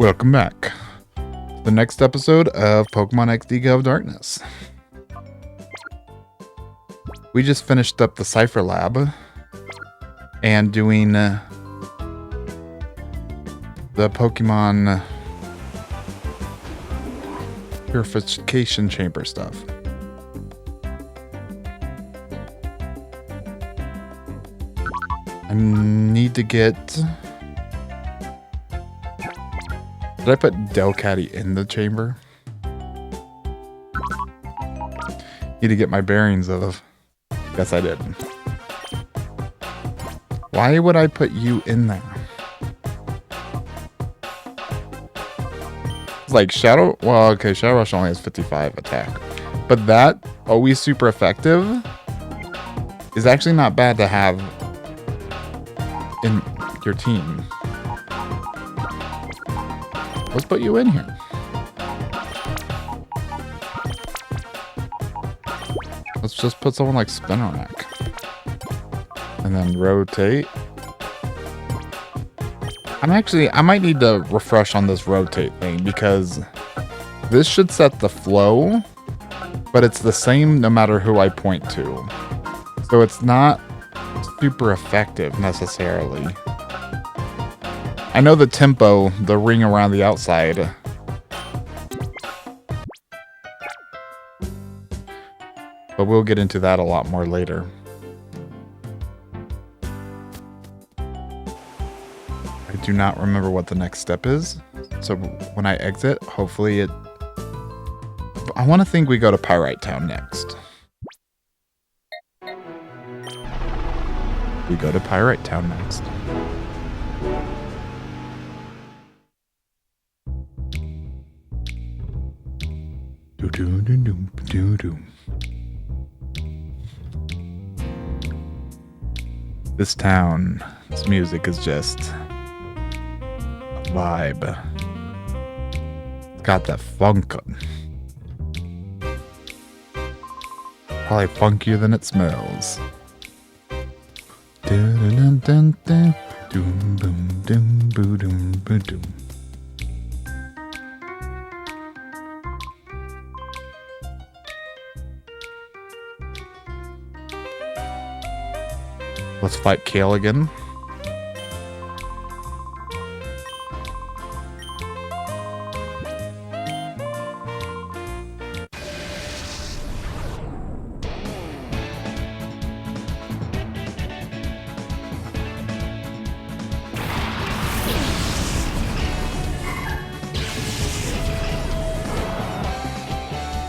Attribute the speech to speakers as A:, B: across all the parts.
A: Welcome back. The next episode of Pokemon XD Gale of Darkness. We just finished up the Cypher Lab and doing the Pokemon Purification Chamber stuff. I need to get... Did I put Delcatty in the chamber? Need to get my bearings of. Yes, I did. Why would I put you in there? It's like Shadow... Well, okay, Shadow Rush only has 55 attack. But that, always super effective, is actually not bad to have in your team. Let's put you in here. Let's just put someone like Spinarak. And then rotate. I might need to refresh on this rotate thing because this should set the flow, but it's the same no matter who I point to. So it's not super effective necessarily. I know the tempo, the ring around the outside. But we'll get into that a lot more later. I do not remember what the next step is. So when I exit, hopefully it... I want to think we go to Pyrite Town next. We go to Pyrite Town next. This town, this music is just a vibe. It's got that funk. Probably funkier than it smells. Let's fight Gale again.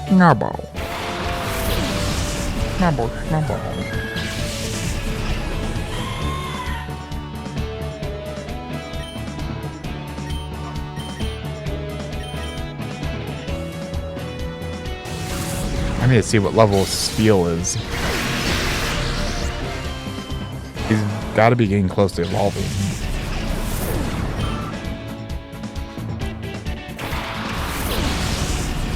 A: Snowball. Snowball, snowball. I need to see what level Steel is. He's got to be getting close to evolving.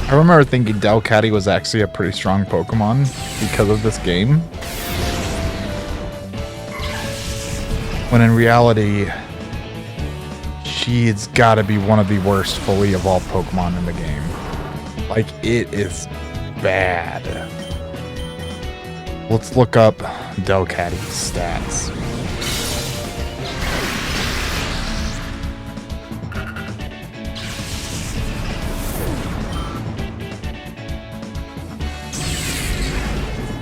A: I remember thinking Delcatty was actually a pretty strong Pokemon because of this game. When in reality, she's got to be one of the worst fully evolved Pokemon in the game. Like, it is bad. Let's look up Delcatty's stats.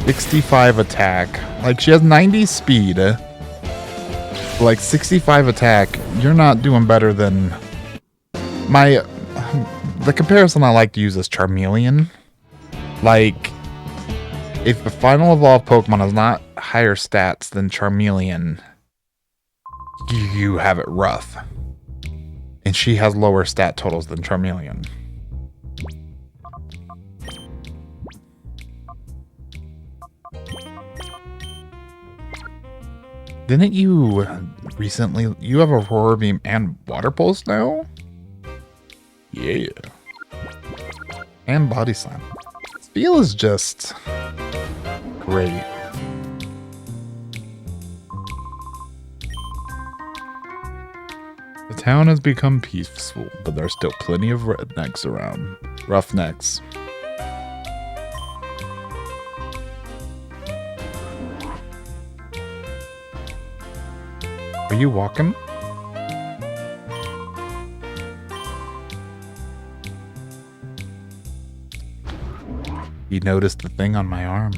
A: .65 attack. Like, she has 90 speed. Like, 65 attack. You're not doing better than the comparison I like to use is Charmeleon. Like, if the final evolved Pokemon has not higher stats than Charmeleon, you have it rough. And she has lower stat totals than Charmeleon. Didn't you recently... You have Aurora Beam and Water Pulse now? Yeah. And Body Slam. Steel is just... great. Town has become peaceful, but there's still plenty of rednecks around. Roughnecks. Are you walking? You noticed the thing on my arm.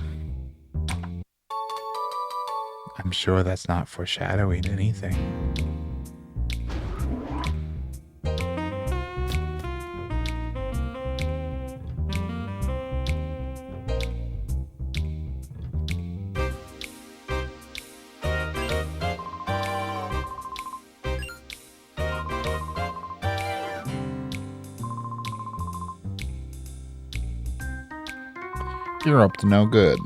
A: I'm sure that's not foreshadowing anything. You're up to no good.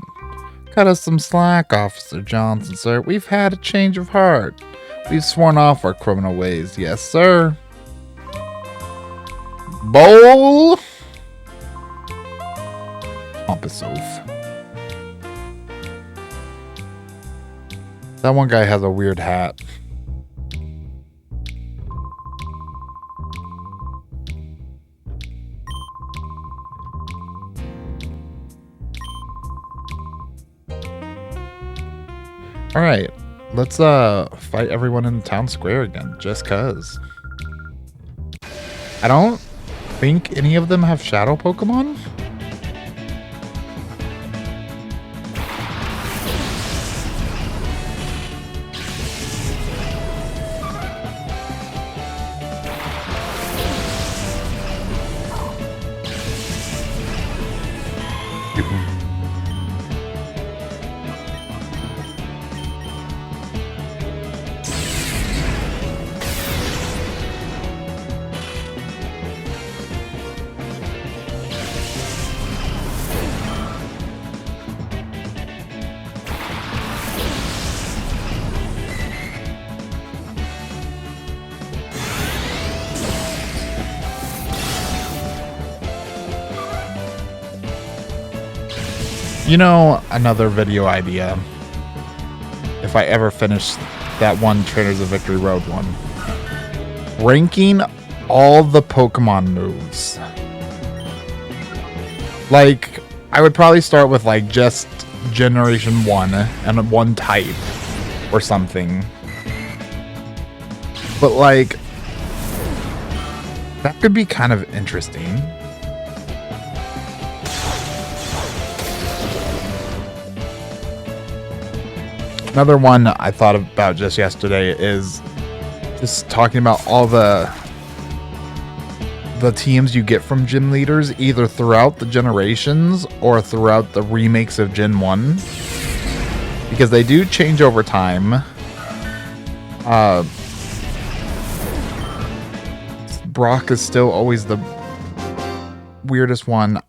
A: Cut us some slack, Officer Johnson, sir. We've had a change of heart. We've sworn off our criminal ways. Yes, sir. Bowl. Pompous oath. That one guy has a weird hat. All right, let's fight everyone in the town square again, just cause. I don't think any of them have shadow Pokemon. You know, another video idea. If I ever finish that one Trainers of Victory Road one. Ranking all the Pokemon moves. Like, I would probably start with like just Generation 1 and one type or something. But like, that could be kind of interesting. Another one I thought about just yesterday is just talking about all the teams you get from gym leaders, either throughout the generations or throughout the remakes of Gen 1. Because they do change over time. Brock is still always the weirdest one.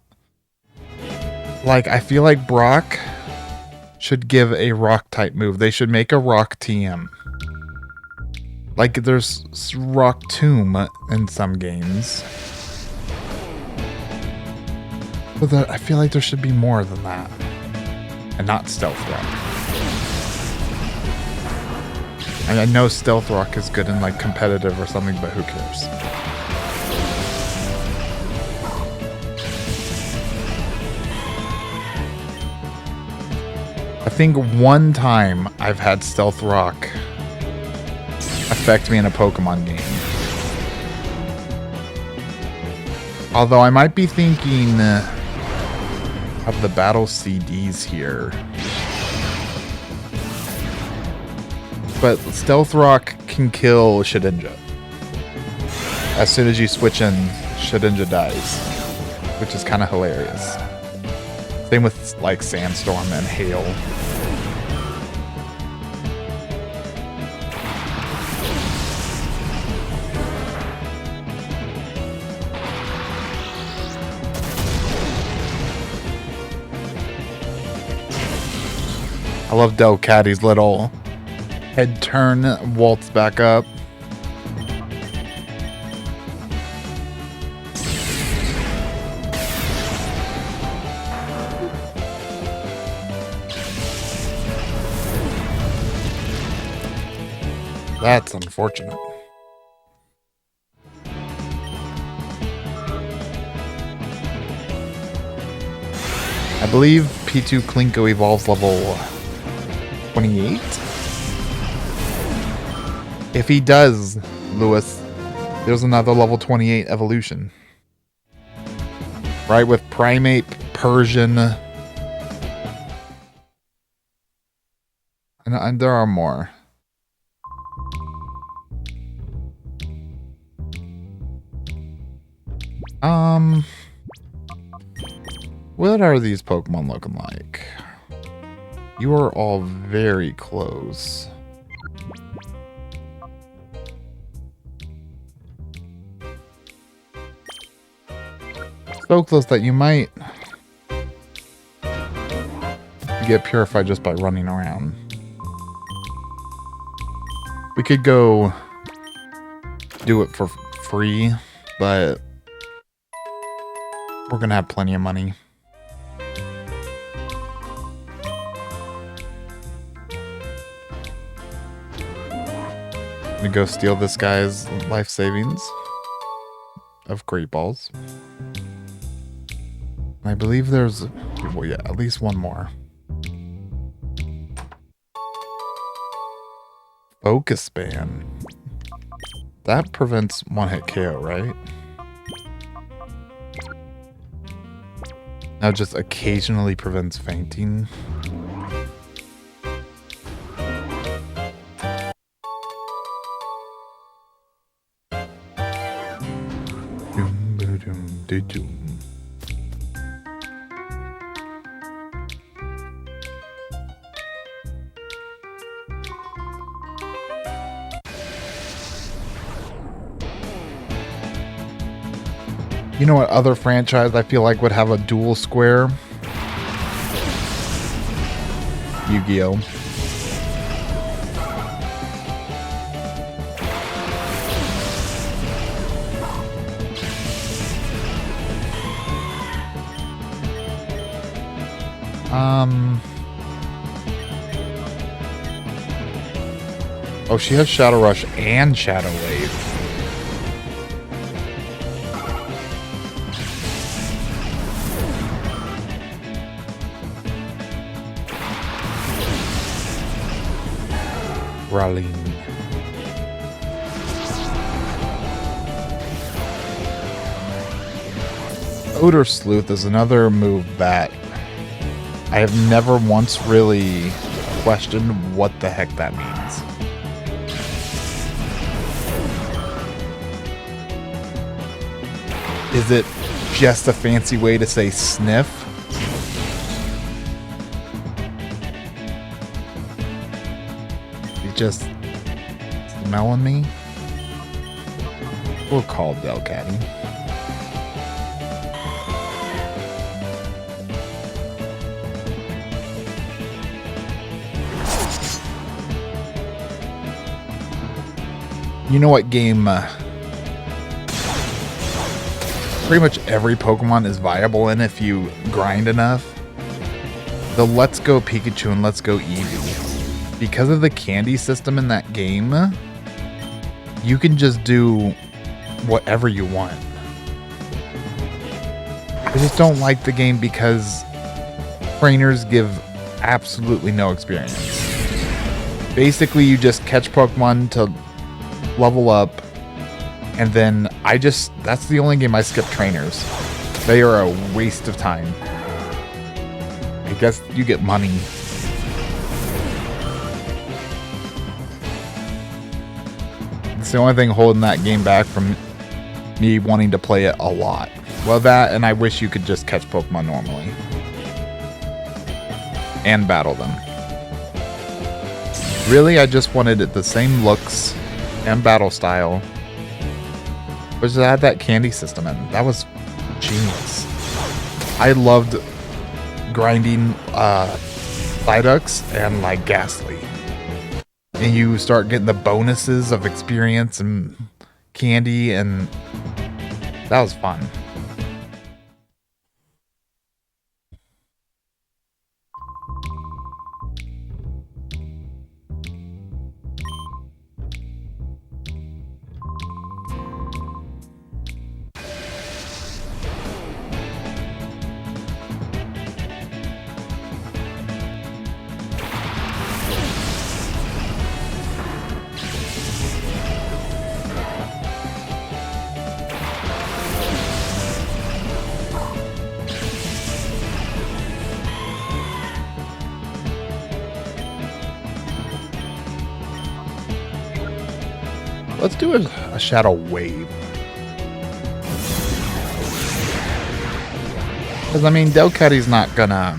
A: Like, I feel like Brock should give a rock type move. They should make a rock TM. Like there's Rock Tomb in some games. But I feel like there should be more than that. And not Stealth Rock. And I know Stealth Rock is good in like competitive or something, but who cares? I think one time I've had Stealth Rock affect me in a Pokemon game. Although I might be thinking of the battle CDs here. But Stealth Rock can kill Shedinja. As soon as you switch in, Shedinja dies. Which is kind of hilarious. Same with like Sandstorm and Hail. I love Delcatty's little head turn, waltz back up. That's unfortunate. I believe P2 Klinko evolves level 28. If he does, Lewis, there's another level 28 evolution. Right, with Primate, Persian, and there are more. What are these Pokemon looking like? You are all very close. So close that you might get purified just by running around. We could go do it for free, but we're gonna have plenty of money. I'm gonna go steal this guy's life savings of Great Balls. I believe there's, well, yeah, at least one more. Focus Ban. That prevents one-hit KO, right? Now just occasionally prevents fainting. Doom, doom, doom, doom. You know what other franchise I feel like would have a dual square? Yu-Gi-Oh! Oh, she has Shadow Rush and Shadow Wave. Rallying. Odor Sleuth is another move that I have never once really questioned what the heck that means. Is it just a fancy way to say sniff? You just smelling me? We'll call Delcatty. You know what game pretty much every Pokemon is viable in if you grind enough? The Let's Go Pikachu and Let's Go Eevee. Because of the candy system in that game, you can just do whatever you want. I just don't like the game because trainers give absolutely no experience. Basically, you just catch Pokemon to level up, and then that's the only game I skip trainers. They are a waste of time. I guess you get money. It's the only thing holding that game back from me wanting to play it a lot. Well, that, and I wish you could just catch Pokemon normally and battle them. Really, I just wanted it the same looks and battle style, but just had that candy system in. That was genius. I loved grinding Psyducks and like Ghastly. And you start getting the bonuses of experience and candy, and that was fun. Let's do a Shadow Wave. Because, I mean, Delcatty's not gonna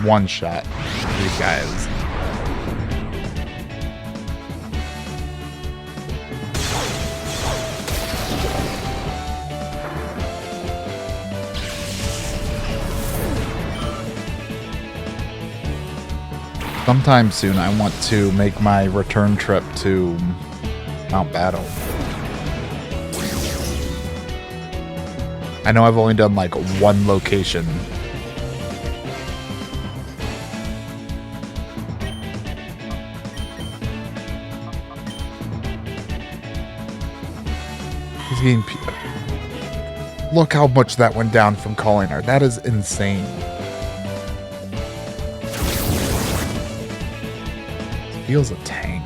A: one-shot these guys. Sometime soon, I want to make my return trip to Mount Battle. I know I've only done like one location. He's getting... Look how much that went down from calling her. That is insane. Feels a tank.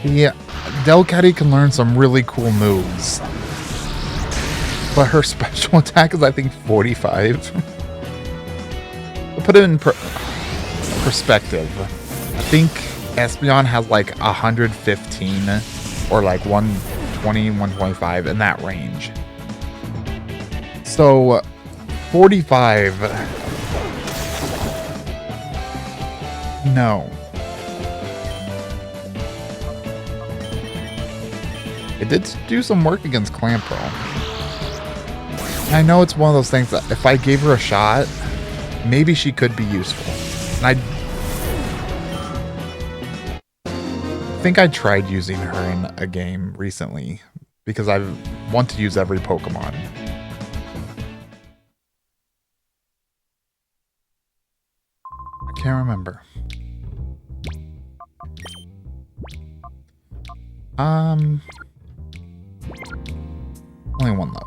A: Yeah, Delcatty can learn some really cool moves. But her special attack is, I think, 45. To put it in perspective, I think Espeon has like 115 or like 120, 125 in that range. So 45. No. It did do some work against Clamperl. I know it's one of those things that if I gave her a shot, maybe she could be useful. And I think I tried using her in a game recently because I want to use every Pokemon. I can't remember. Only one left.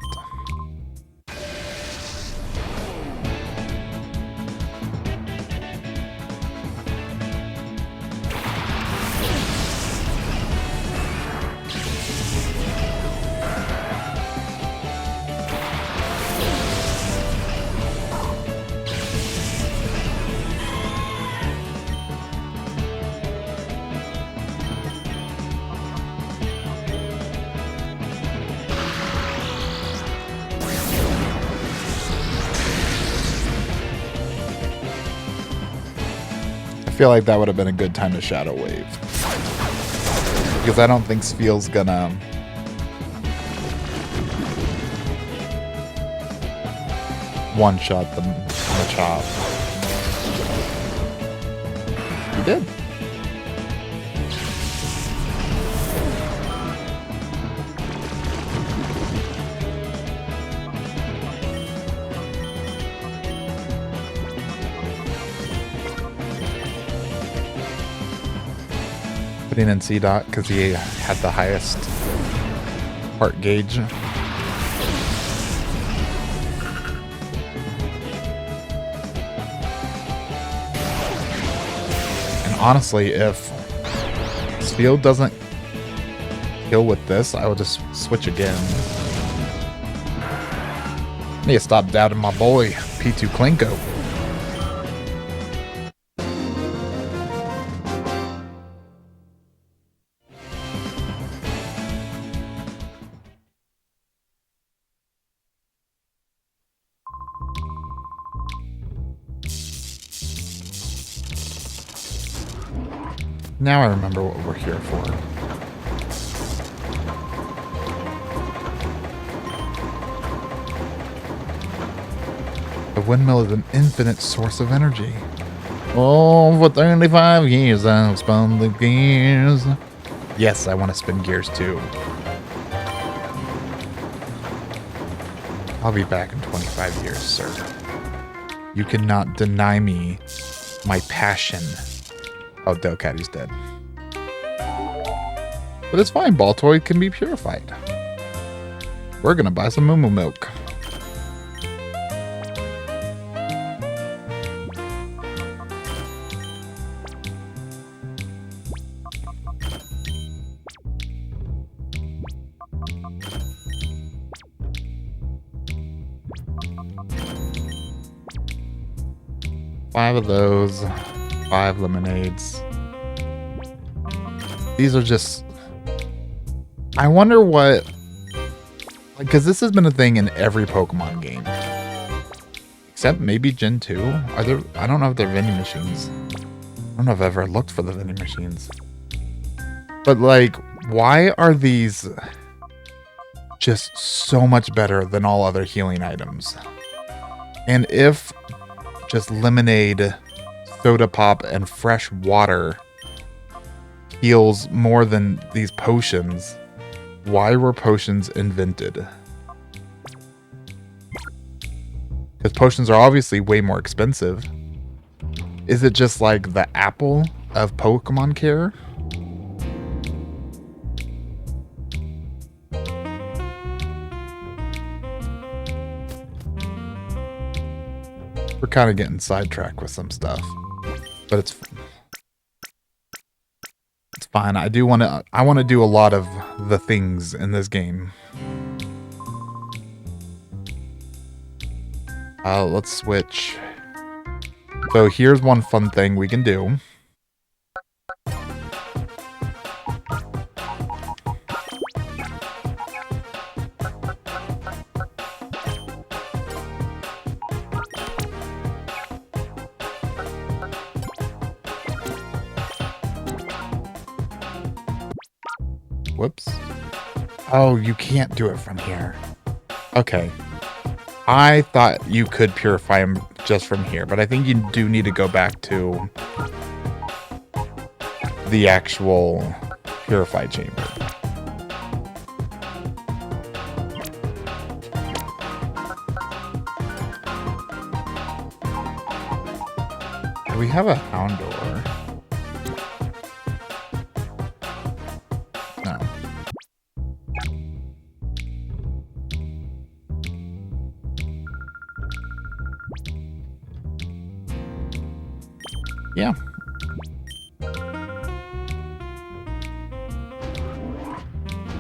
A: I feel like that would have been a good time to Shadow Wave. Because I don't think Spheal's gonna... one-shot the Machop. He did. Putting in C-Dot because he had the highest heart gauge. And honestly, if Spheal doesn't kill with this, I will just switch again. I need to stop doubting my boy, P2 Klinko. Now I remember what we're here for. The windmill is an infinite source of energy. Oh, for 35 years I've spun the gears. Yes, I want to spin gears too. I'll be back in 25 years, sir. You cannot deny me my passion. Oh, Delcatty's dead. But it's fine, Baltoy can be purified. We're gonna buy some Moo Moo milk. Five of those, 5 lemonades. These are just... I wonder what... Because this has been a thing in every Pokemon game. Except maybe Gen 2. Are there... I don't know if they're vending machines. I don't know if I've ever looked for the vending machines. But, like, why are these just so much better than all other healing items? And if just lemonade, soda pop, and fresh water heals more than these potions, why were potions invented? Because potions are obviously way more expensive. Is it just like the apple of Pokemon care? We're kind of getting sidetracked with some stuff, but it's fine. I want to do a lot of the things in this game. Let's switch. So here's one fun thing we can do. Whoops. Oh, you can't do it from here. Okay. I thought you could purify them just from here, but I think you do need to go back to the actual purify chamber. We have a Houndour. No. Yeah.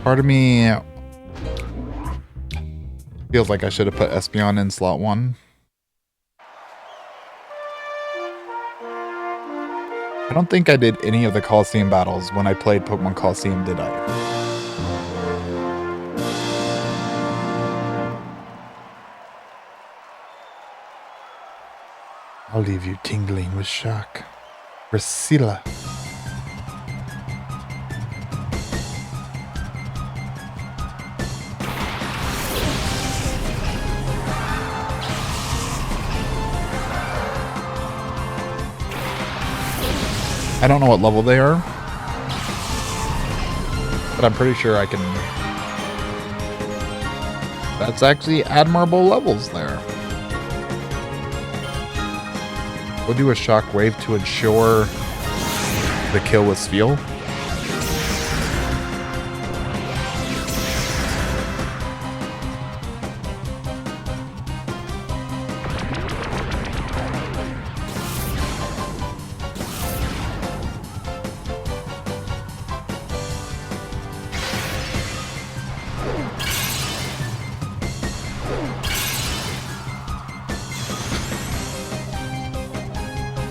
A: Part of me feels like I should have put Espeon in slot 1. I don't think I did any of the Coliseum battles when I played Pokemon Coliseum, did I? I'll leave you tingling with shock. Priscilla. I don't know what level they are, but I'm pretty sure I can... That's actually admirable levels there. We'll do a shockwave to ensure the kill with Spheal.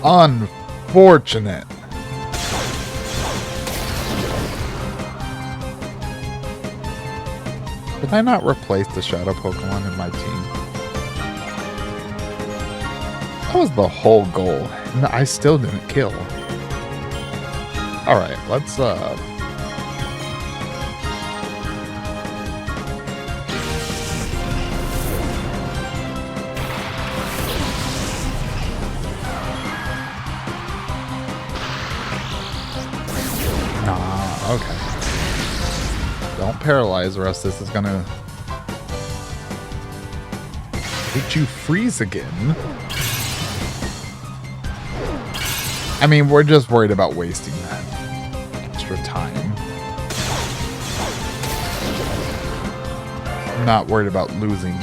A: Unfortunate. Did I not replace the Shadow Pokemon in my team? That was the whole goal. And I still didn't kill. Alright, let's okay. Don't paralyze, or else this is gonna make you freeze again. I mean, we're just worried about wasting that extra time. not worried about losing.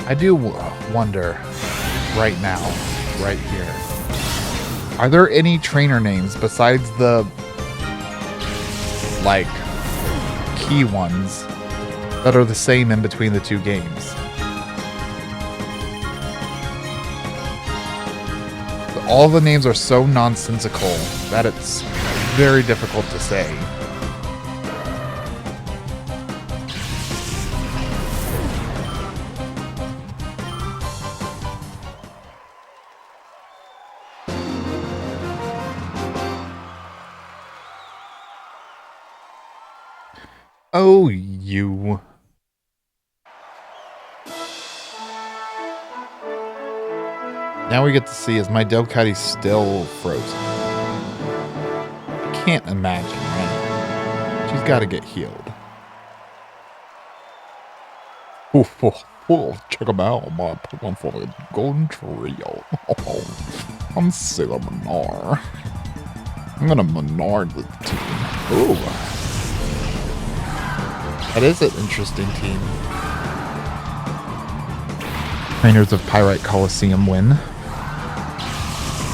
A: I do wonder right now, right here, are there any trainer names besides the, like, key ones that are the same in between the two games? All the names are so nonsensical that it's very difficult to say. Oh, you. Now we get to see, is my Delcatty still frozen? I can't imagine, right? She's got to get healed. Check them out, my Pokemon for the Golden Trio. I'm Sailor Menard. I'm gonna Menard the team. Ooh. That is an interesting team. Trainers of Pyrite Coliseum win.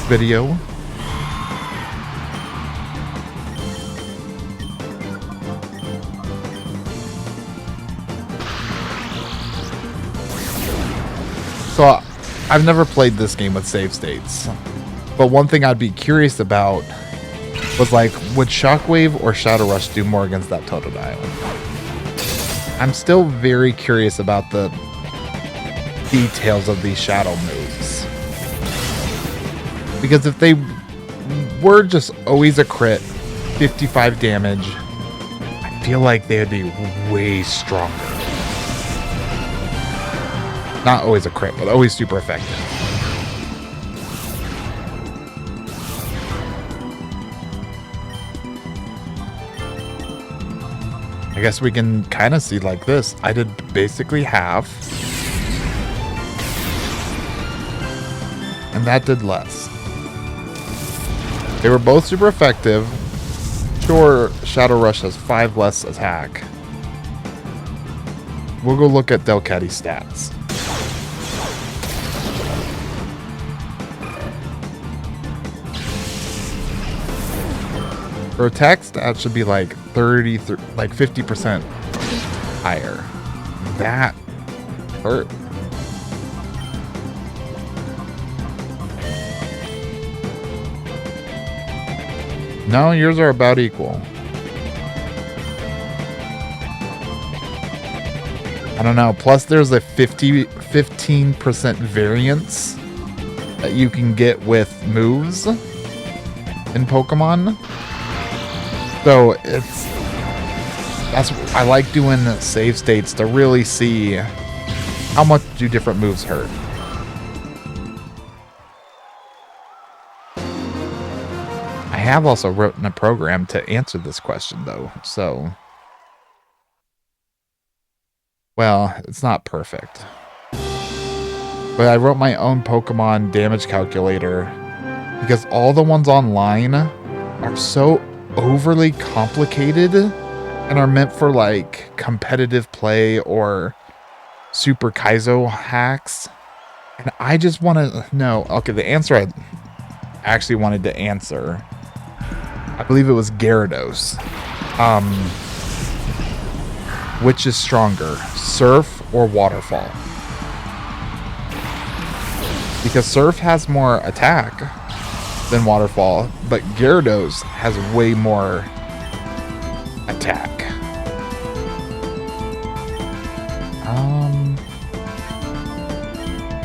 A: Video. So, I've never played this game with save states. But one thing I'd be curious about was, like, would Shockwave or Shadow Rush do more against that Totodile? I'm still very curious about the details of these shadow moves. Because if they were just always a crit, 55 damage, I feel like they would be way stronger. Not always a crit, but always super effective. I guess we can kind of see like this. I did basically half. And that did less. They were both super effective. Sure, Shadow Rush has 5 less attack. We'll go look at Delcatty's stats. Her attack stats should be like 50% higher. That hurt. No, yours are about equal. I don't know. Plus, there's a 15% variance that you can get with moves in Pokemon. So I like doing save states to really see how much do different moves hurt. I have also written a program to answer this question though, so well, it's not perfect. But I wrote my own Pokemon damage calculator because all the ones online are so overly complicated and are meant for like competitive play or super Kaizo hacks. And I just want to know, okay, the answer I actually wanted to answer, I believe it was Gyarados. Which is stronger, Surf or Waterfall? Because Surf has more attack than Waterfall, but Gyarados has way more attack.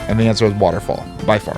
A: And the answer is waterfall, by far.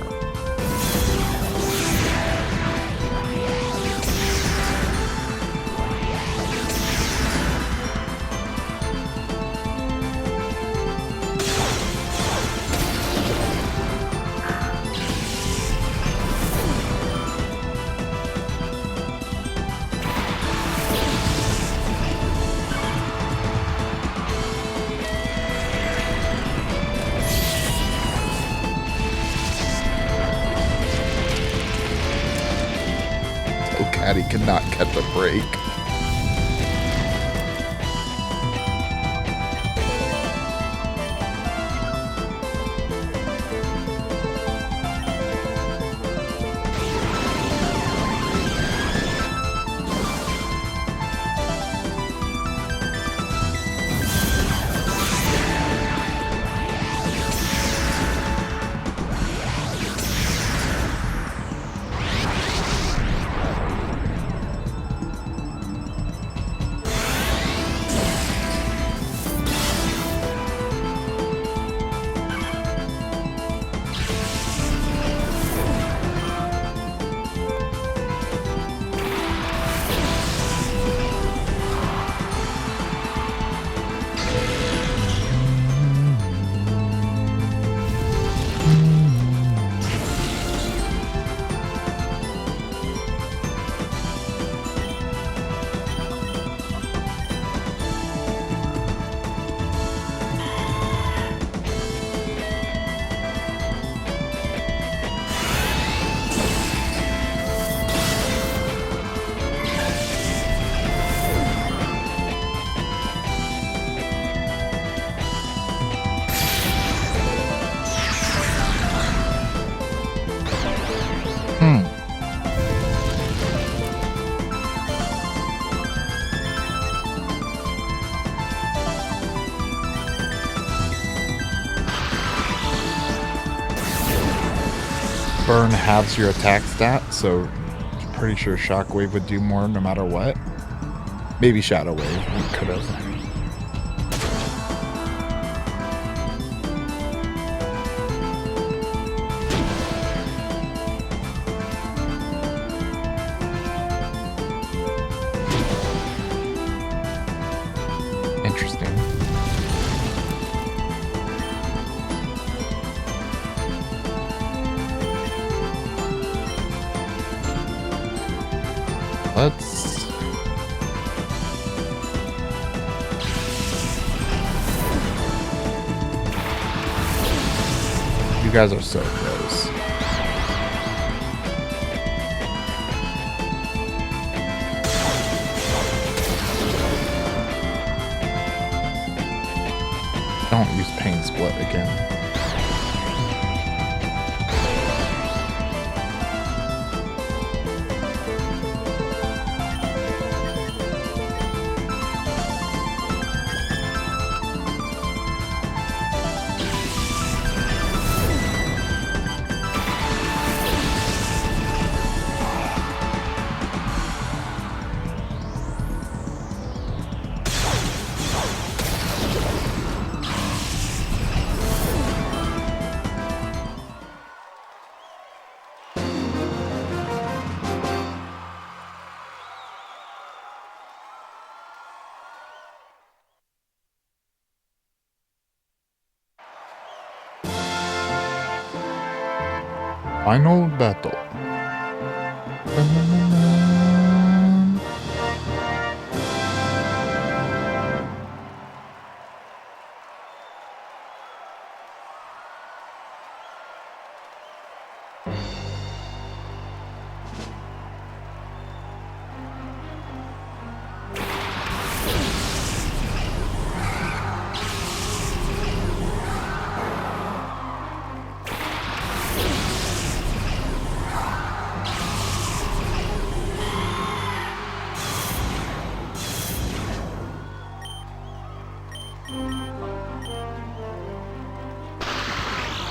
A: Caddy cannot catch a break. Burn halves your attack stat, so I'm pretty sure Shockwave would do more no matter what. Maybe Shadow Wave could have. Interesting. Let's... You guys are so close. Don't use Pain Split again. Final battle.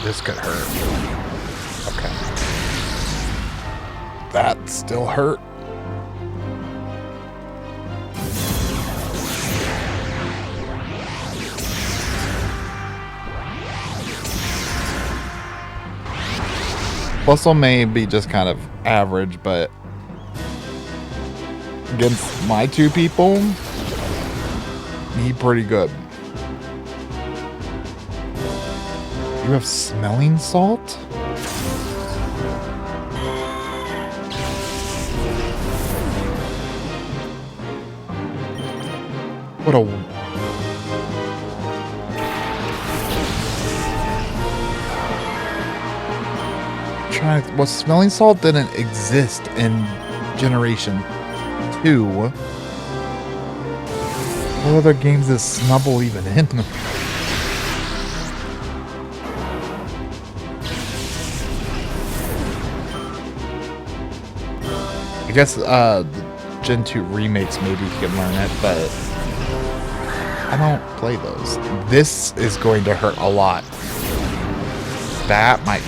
A: This could hurt. Okay. That still hurt. Bustle may be just kind of average, but against my two people, he pretty good. You have smelling salt? What a... Well, smelling salt didn't exist in Generation 2. What other games is Snubble even in? I guess the Gen 2 remakes maybe he can learn it, but I don't play those. This is going to hurt a lot. That might...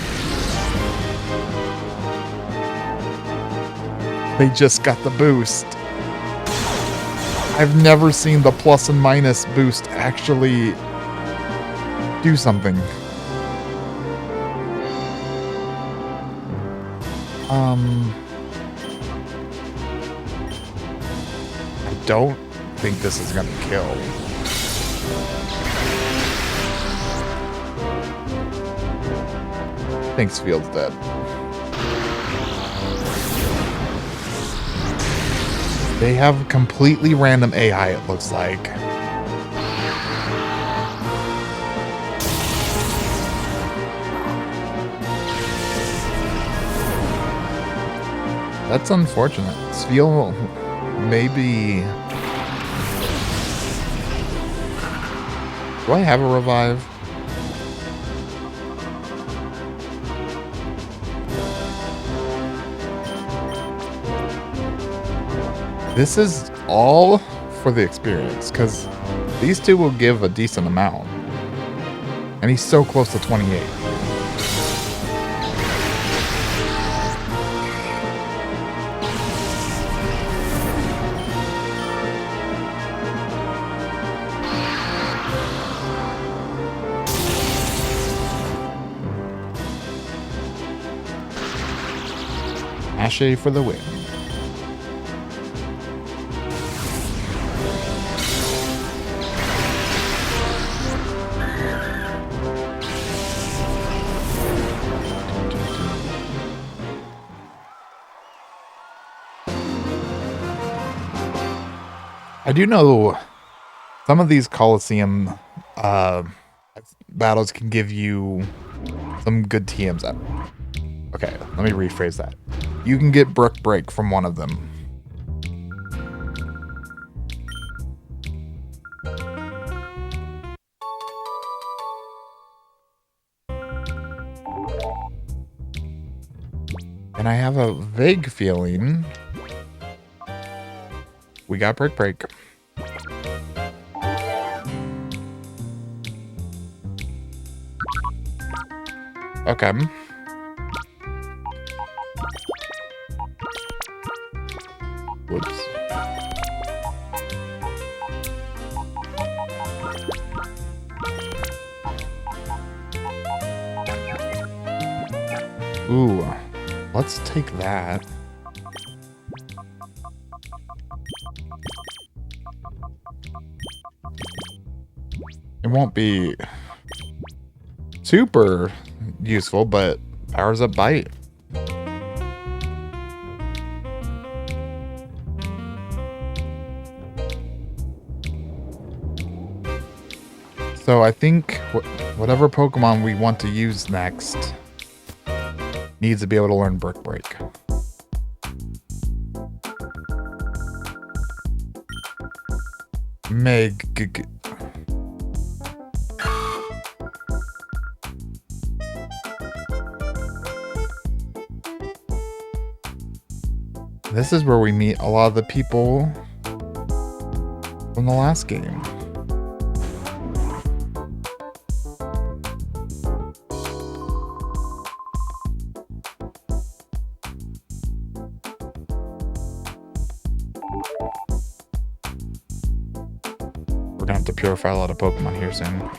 A: They just got the boost. I've never seen the plus and minus boost actually do something. I don't think this is gonna kill. Thinks Field's dead. They have completely random AI, it looks like. That's unfortunate. Sviel maybe... Do I have a revive? This is all for the experience, because these two will give a decent amount. And he's so close to 28. Ashe for the win. I do know some of these Coliseum battles can give you some good TMs up. Okay, let me rephrase that. You can get Brook Break from one of them. And I have a vague feeling we got Brick Break. Okay. Whoops. Ooh, let's take that. It won't be super useful, but powers up Bite. So I think whatever Pokemon we want to use next needs to be able to learn Brick Break. Meg. This is where we meet a lot of the people from the last game. We're gonna have to purify a lot of Pokemon here soon.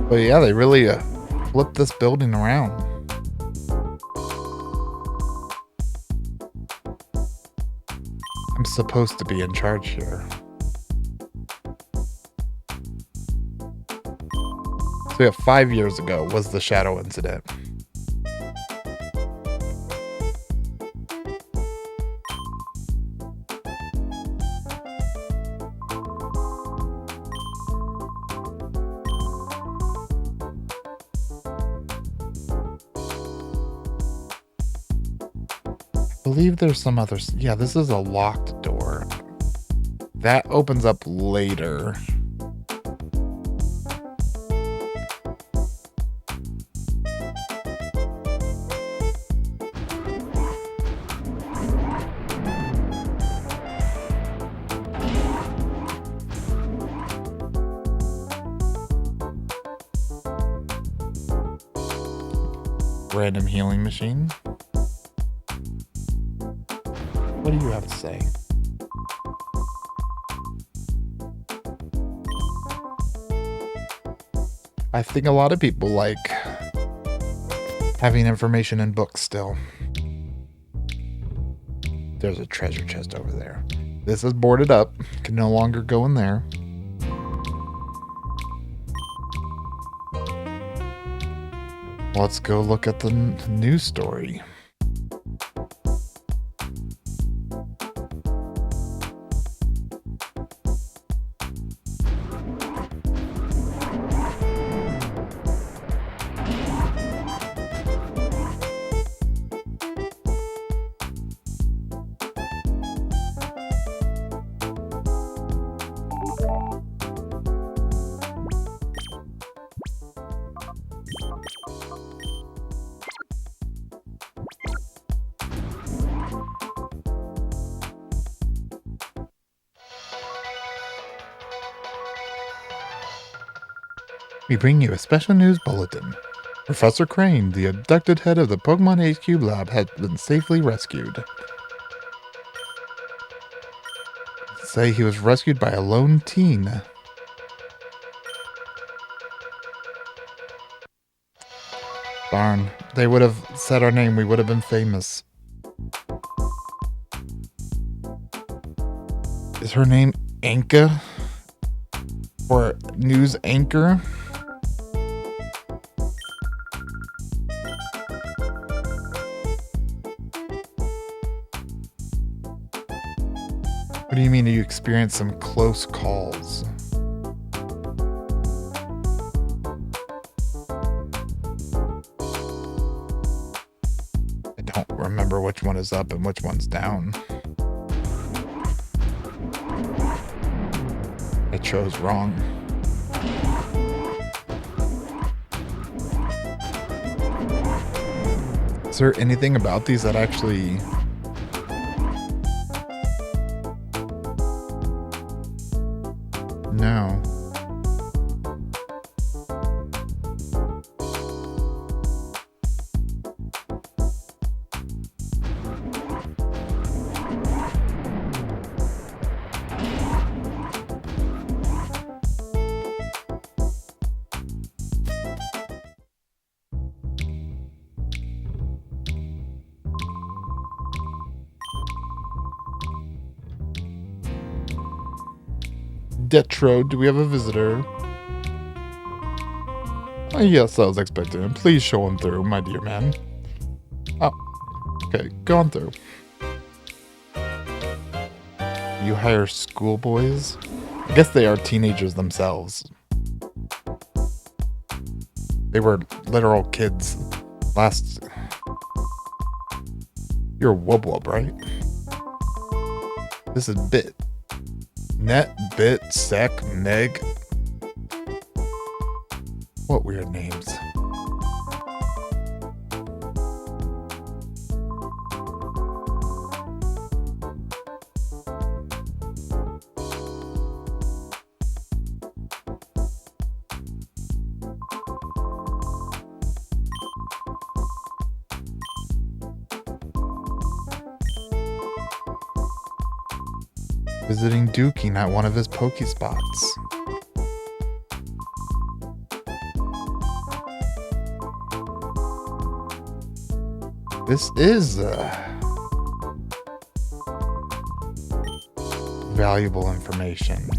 A: But yeah, they really flipped this building around. I'm supposed to be in charge here. So yeah, 5 years ago was the shadow incident. I believe there's some other... Yeah, this is a locked door. That opens up later. Random healing machine. What do you have to say? I think a lot of people like having information in books still. There's a treasure chest over there. This is boarded up. Can no longer go in there. Let's go look at the news story. We bring you a special news bulletin. Professor Crane, the abducted head of the Pokemon HQ lab, has been safely rescued. Say he was rescued by a lone teen. Darn, they would have said our name, we would have been famous. Is her name Anka? Or news anchor? What do you mean you experienced some close calls? I don't remember which one is up and which one's down. I chose wrong. Is there anything about these that actually... No. Detro, do we have a visitor? Oh, yes, I was expecting him. Please show him through, my dear man. Oh, okay, go on through. You hire schoolboys? I guess they are teenagers themselves. They were literal kids last... You're Wub Wub, right? This is Bit. Net, Bit, Sec, Neg. What weird names. Visiting Dookie at one of his Pokespots. This is valuable information.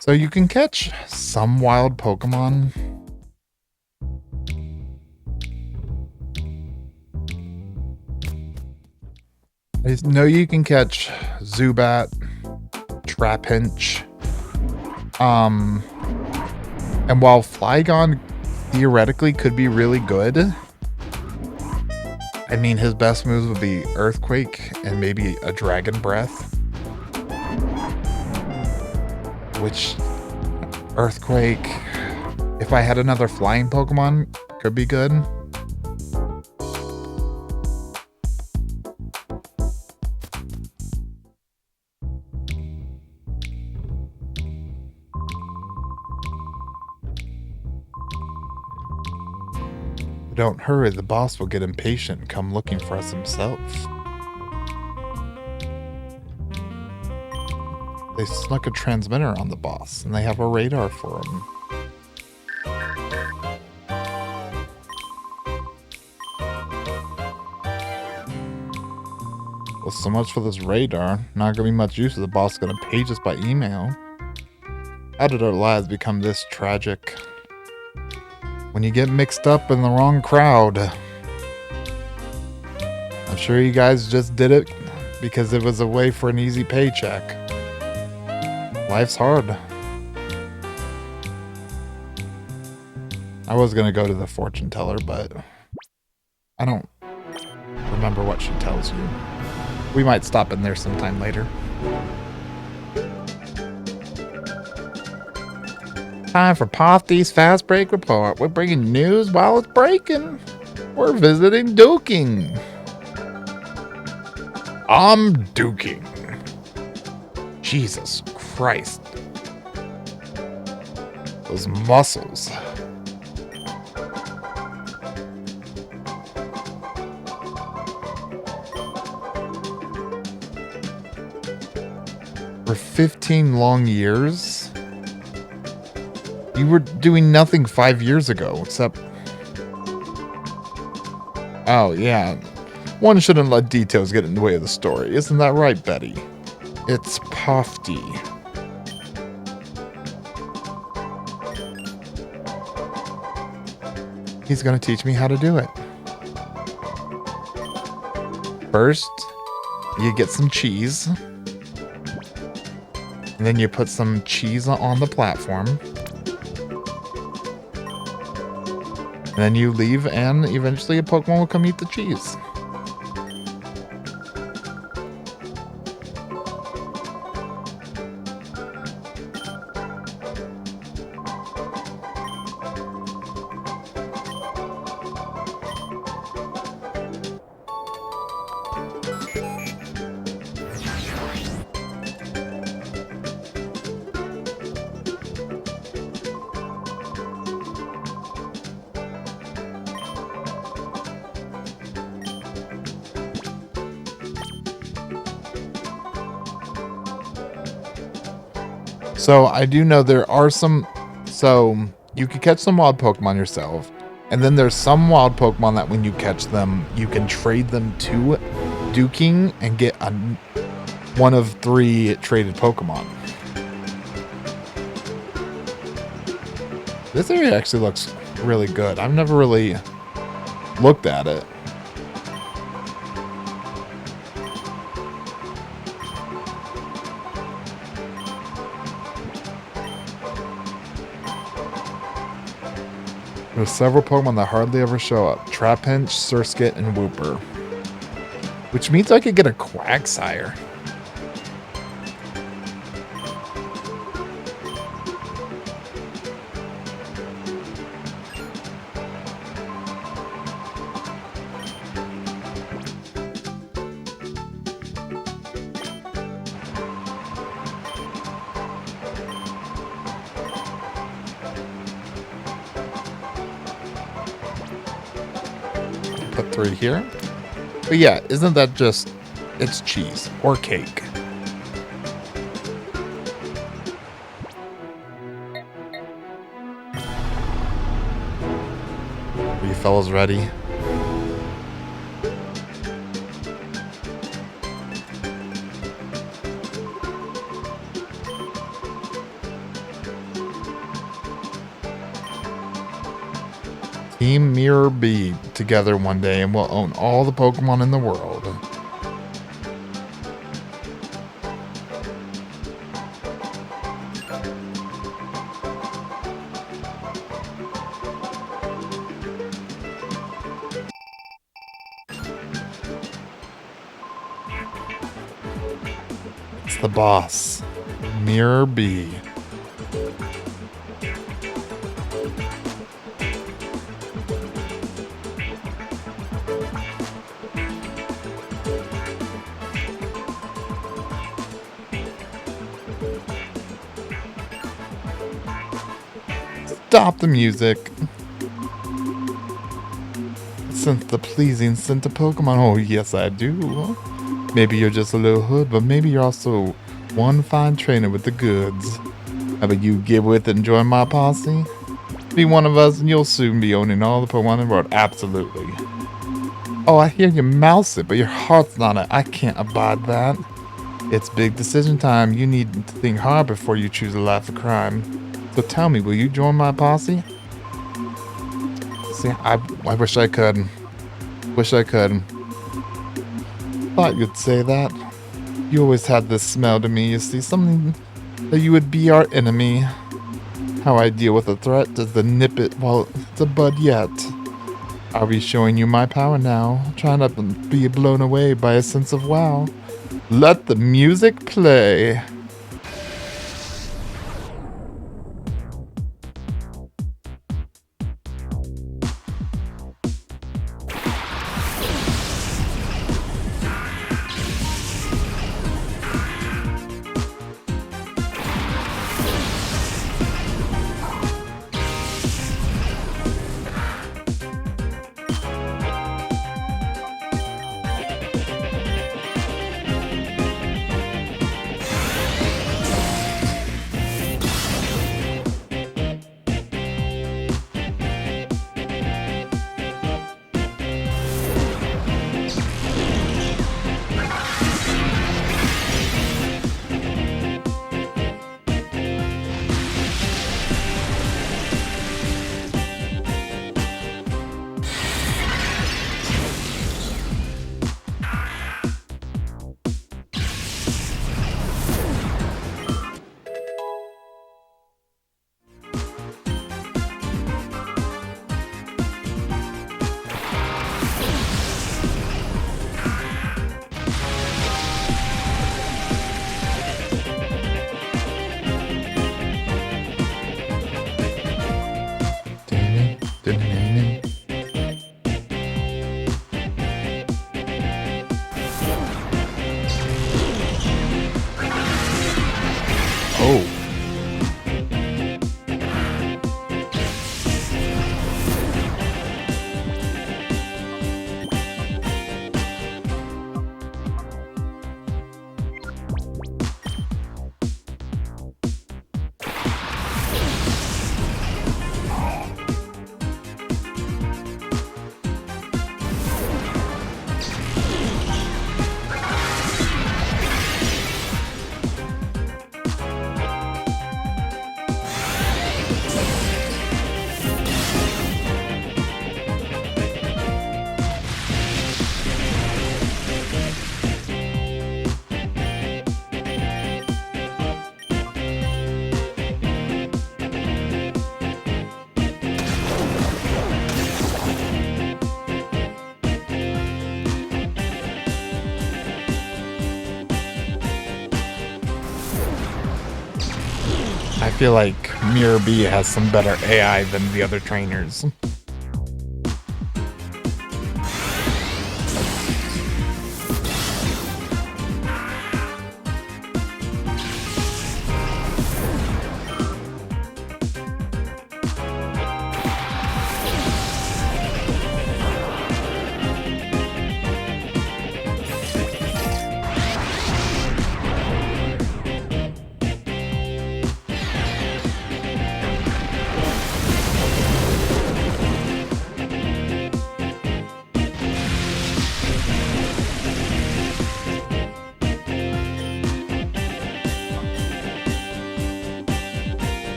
A: So you can catch some wild Pokemon. I know you can catch Zubat, Trapinch, and while Flygon theoretically could be really good, I mean, his best moves would be Earthquake and maybe a Dragon Breath. Which, Earthquake, if I had another flying Pokemon, could be good. Don't hurry, the boss will get impatient and come looking for us himself. They snuck a transmitter on the boss, and they have a radar for him. Well, so much for this radar. Not gonna be much use if the boss is gonna page us by email. How did our lives become this tragic? When you get mixed up in the wrong crowd. I'm sure you guys just did it because it was a way for an easy paycheck. Life's hard. I was gonna go to the fortune teller, but I don't remember what she tells you. We might stop in there sometime later. Time for Pofty's Fast Break Report. We're bringing news while it's breaking. We're visiting Duking. I'm Duking. Jesus Christ. Those muscles. For 15 long years? You were doing nothing 5 years ago, except... Oh, yeah. One shouldn't let details get in the way of the story. Isn't that right, Betty? It's Pofty. He's gonna teach me how to do it. First, you get some cheese. And then you put some cheese on the platform. And then you leave, and eventually a Pokemon will come eat the cheese. So I do know there are some, so you can catch some wild Pokemon yourself, and then there's some wild Pokemon that when you catch them, you can trade them to Duking and get one of 3 traded Pokemon. This area actually looks really good. I've never really looked at it. There's several Pokemon that hardly ever show up. Trapinch, Surskit, and Wooper. Which means I could get a Quagsire. Put 3 here. But yeah, isn't that just... It's cheese. Or cake. Are you fellas ready? Team Mirror B together one day and we'll own all the Pokemon in the world. It's the boss. Mirror B. Stop the music. Sense the pleasing scent of Pokemon. Oh, yes, I do. Maybe you're just a little hood, but maybe you're also one fine trainer with the goods. How about you get with it and join my posse? Be one of us and you'll soon be owning all the Pokemon in the world. Absolutely. Oh, I hear you mouse it, but your heart's not it. I can't abide that. It's big decision time. You need to think hard before you choose a life of crime. So tell me, will you join my posse? See, I wish I could. Wish I could. Thought you'd say that. You always had this smell to me, you see. Something that you would be our enemy. How I deal with a threat is to nip it while it's a bud yet. I'll be showing you my power now. Try not to be blown away by a sense of wow. Let the music play. Oh. I feel like Mirror B has some better AI than the other trainers.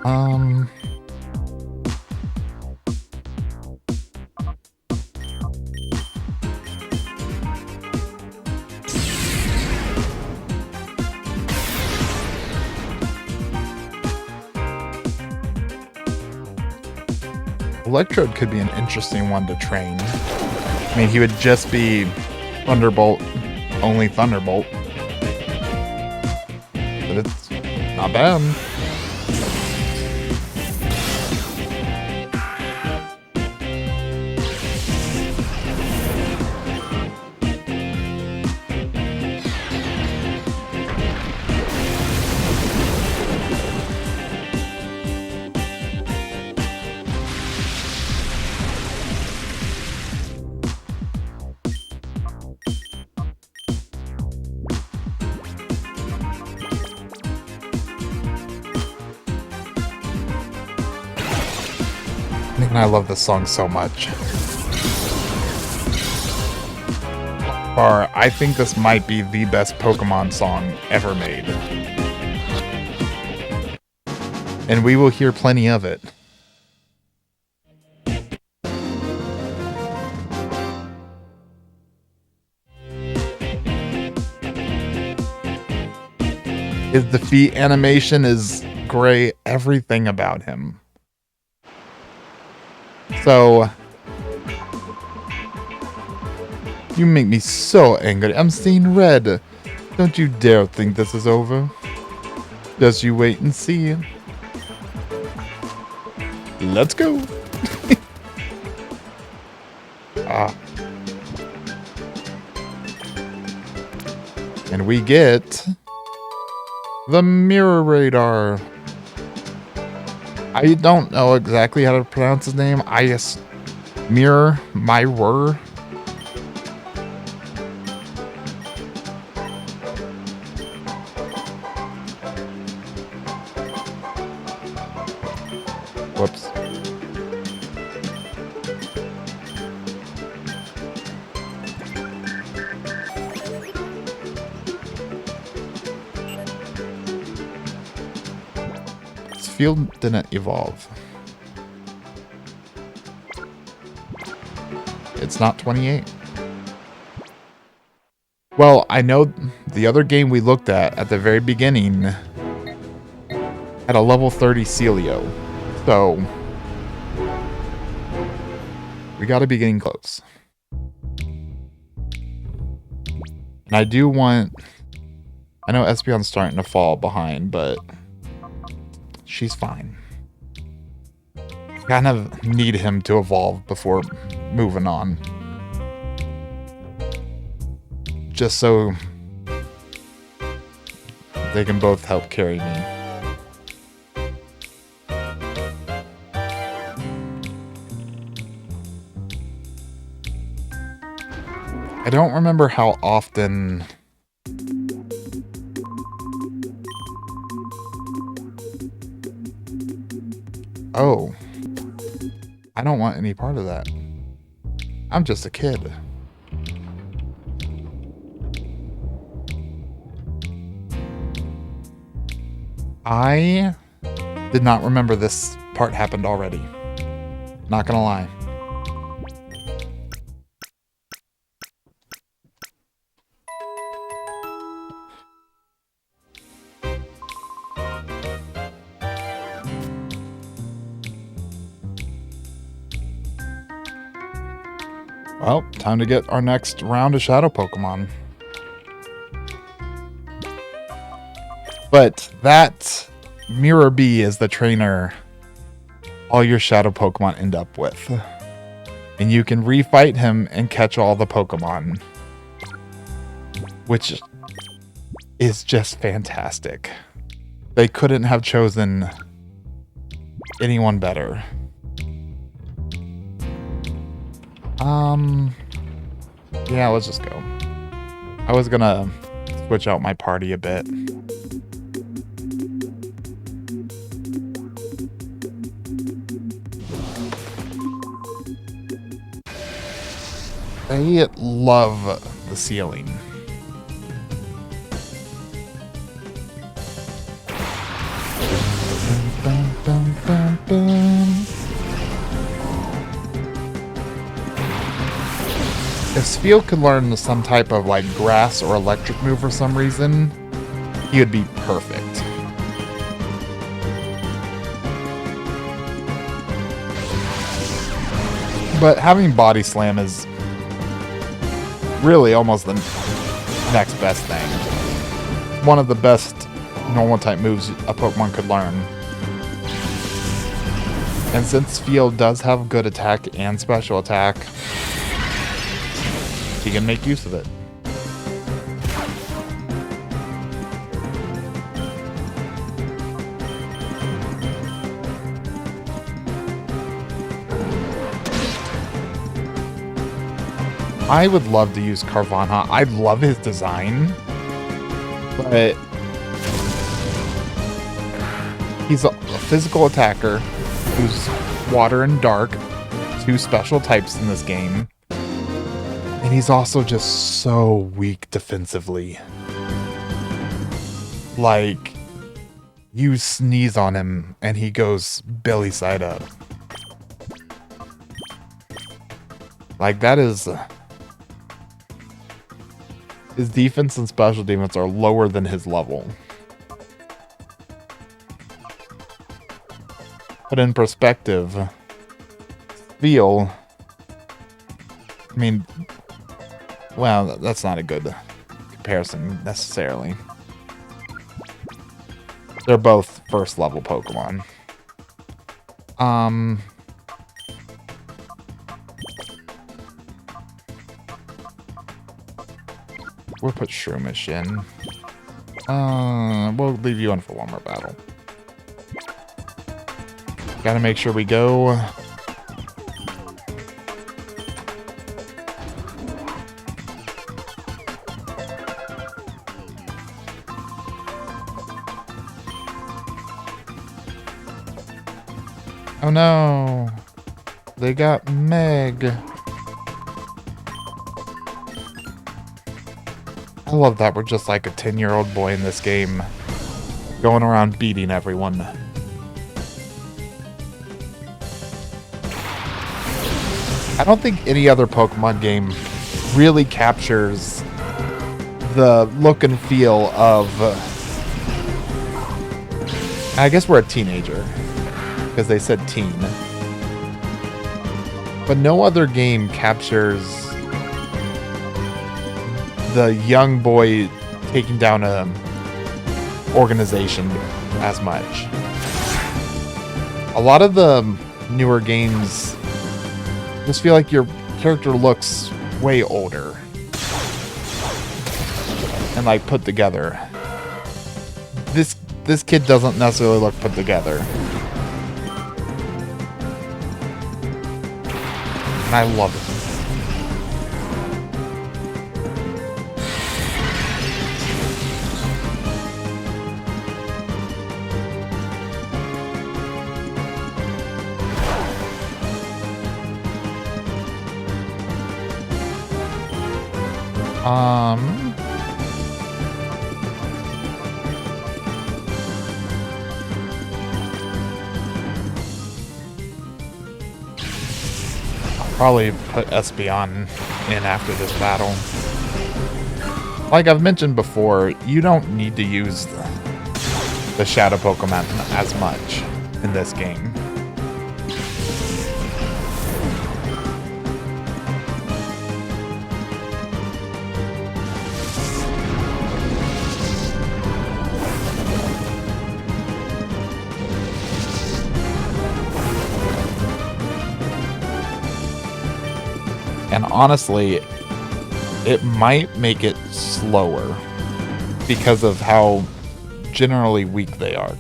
A: Um... Electrode could be an interesting one to train. I mean, he would just be Thunderbolt, only Thunderbolt. But it's not bad. And I love this song so much. I think this might be the best Pokemon song ever made. And we will hear plenty of it. His defeat animation is great. Everything about him. So, you make me so angry. I'm seeing red. Don't you dare think this is over. Just you wait and see. Let's go. And we get the Mirror Radar. I don't know exactly how to pronounce his name. I just... Mirror, my word. Whoops. This field didn't evolve. It's not 28. Well, I know the other game we looked at the very beginning had a level 30 Celio. So, we gotta be getting close. And I do want... I know Espeon's starting to fall behind, but she's fine. Kind of need him to evolve before moving on. Just so they can both help carry me. I don't remember how often... Oh. I don't want any part of that. I'm just a kid. I did not remember this part happened already. Not gonna lie. Well, time to get our next round of Shadow Pokemon. But that Mirror Bee is the trainer all your Shadow Pokemon end up with. And you can refight him and catch all the Pokemon. Which is just fantastic. They couldn't have chosen anyone better. Yeah, let's just go. I was gonna switch out my party a bit. They love the ceiling. If Spheal could learn some type of like grass or electric move for some reason, he would be perfect. But having Body Slam is really almost the next best thing. One of the best normal type moves a Pokemon could learn. And since Spheal does have good attack and special attack, he can make use of it. I would love to use Carvanha. I love his design, but he's a physical attacker who's water and dark, two special types in this game. And he's also just so weak defensively. Like, you sneeze on him and he goes belly side up. Like, that is... His defense and special defense are lower than his level. But in perspective, Spheal... I mean... Well, that's not a good comparison, necessarily. They're both first level Pokemon. We'll put Shroomish in. We'll leave you in for one more battle. Gotta make sure we go. Oh no! They got Meg. I love that we're just like a 10-year-old boy in this game, going around beating everyone. I don't think any other Pokemon game really captures the look and feel of... I guess we're a teenager, because they said teen. But no other game captures the young boy taking down a organization as much. A lot of the newer games just feel like your character looks way older and like put together. This kid doesn't necessarily look put together. And I love it. Probably put Espeon in after this battle. Like I've mentioned before, you don't need to use the Shadow Pokemon as much in this game. And honestly, it might make it slower because of how generally weak they are.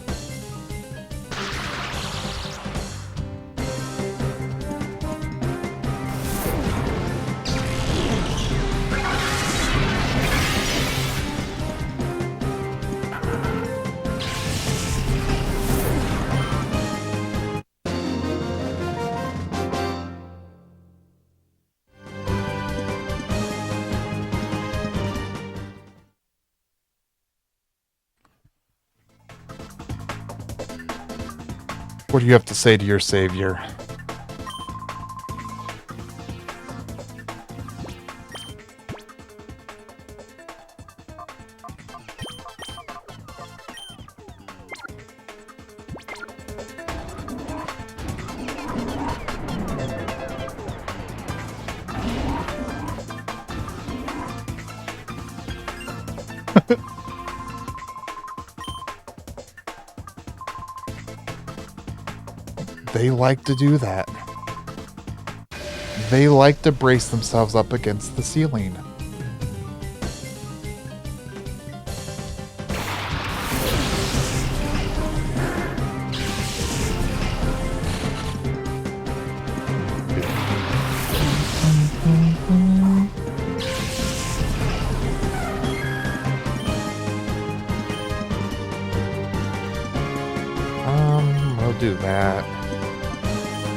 A: What do you have to say to your savior? They like to do that. They like to brace themselves up against the ceiling. We'll do that.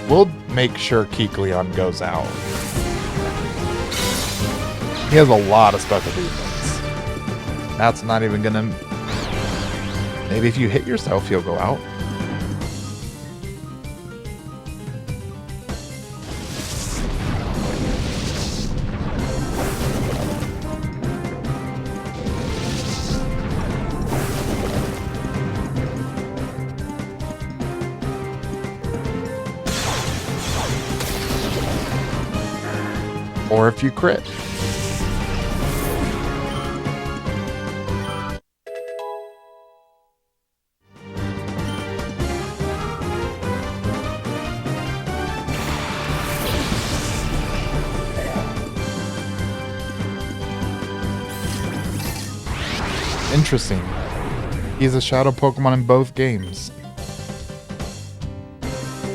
A: We'll make sure Kikleon goes out. He has a lot of special defense. That's not even gonna... Maybe if you hit yourself, he'll go out. Or if you crit. Interesting. He's a shadow Pokemon in both games.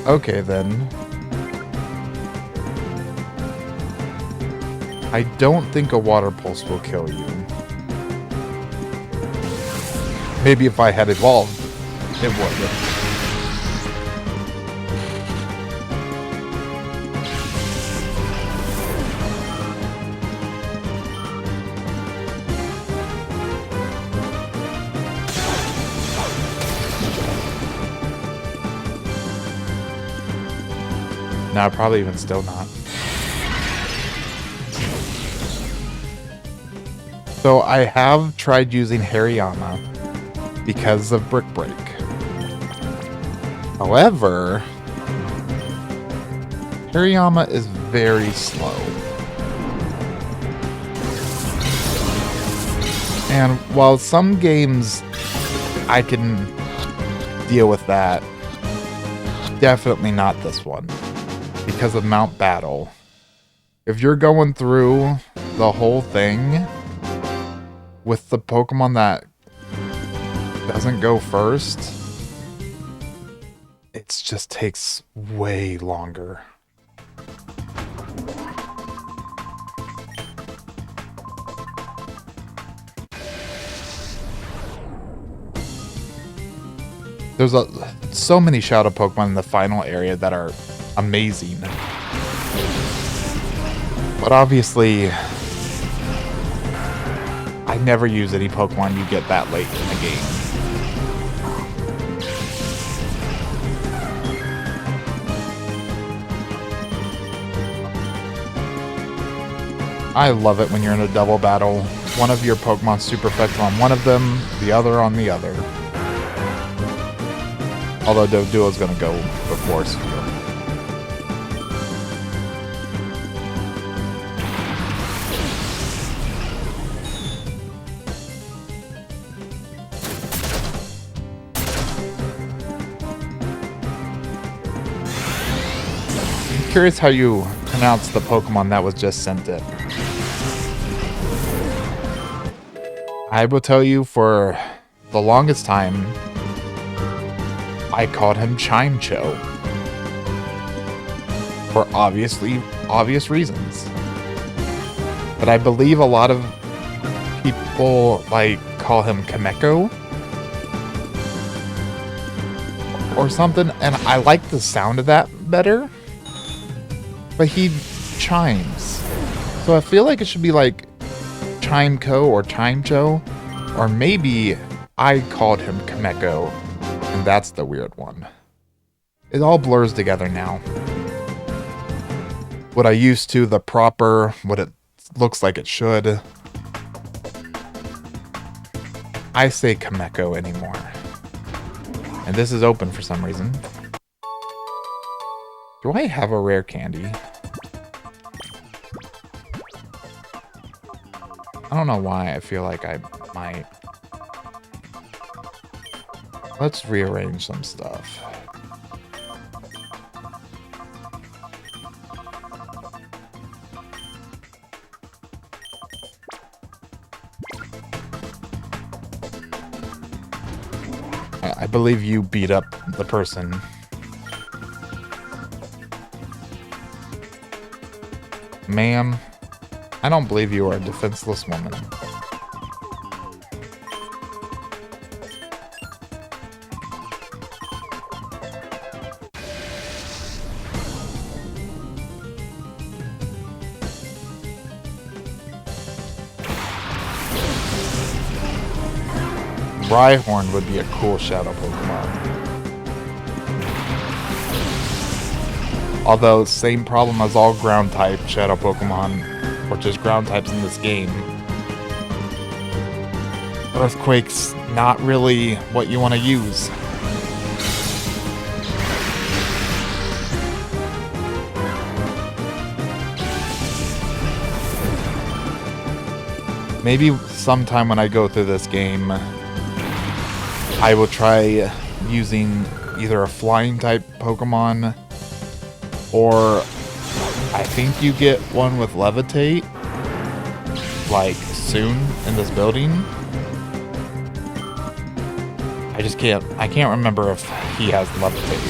A: Okay, then. I don't think a water pulse will kill you. Maybe if I had evolved, it would. No, probably even still not. So I have tried using Hariyama because of Brick Break. However, Hariyama is very slow. And while some games I can deal with that, definitely not this one. Because of Mount Battle. If you're going through the whole thing with the Pokemon that doesn't go first, it just takes way longer. There's so many Shadow Pokemon in the final area that are amazing. But obviously, I never use any Pokemon you get that late in the game. I love it when you're in a double battle. One of your Pokemon super effective on one of them, the other on the other. Although Doduo's gonna go before Sphere. I'm curious how you pronounce the Pokemon that was just sent in. I will tell you, for the longest time, I called him Chimecho. For obvious reasons. But I believe a lot of people call him Kameko or something, and I like the sound of that better. But he chimes. So I feel like it should be like Chimeco or Chimecho, or maybe I called him Kameko. And that's the weird one. It all blurs together now. What I used to, the proper, what it looks like it should. I say Kameko anymore. And this is open for some reason. Do I have a rare candy? I don't know why I feel like I might. Let's rearrange some stuff. I believe you beat up the person. Ma'am, I don't believe you are a defenseless woman. Rhyhorn would be a cool shadow Pokemon. Although, same problem as all ground type shadow Pokemon, or just ground types in this game. Earthquake's not really what you want to use. Maybe sometime when I go through this game, I will try using either a flying type Pokemon, or I think you get one with Levitate, like soon in this building. I can't remember if he has Levitate.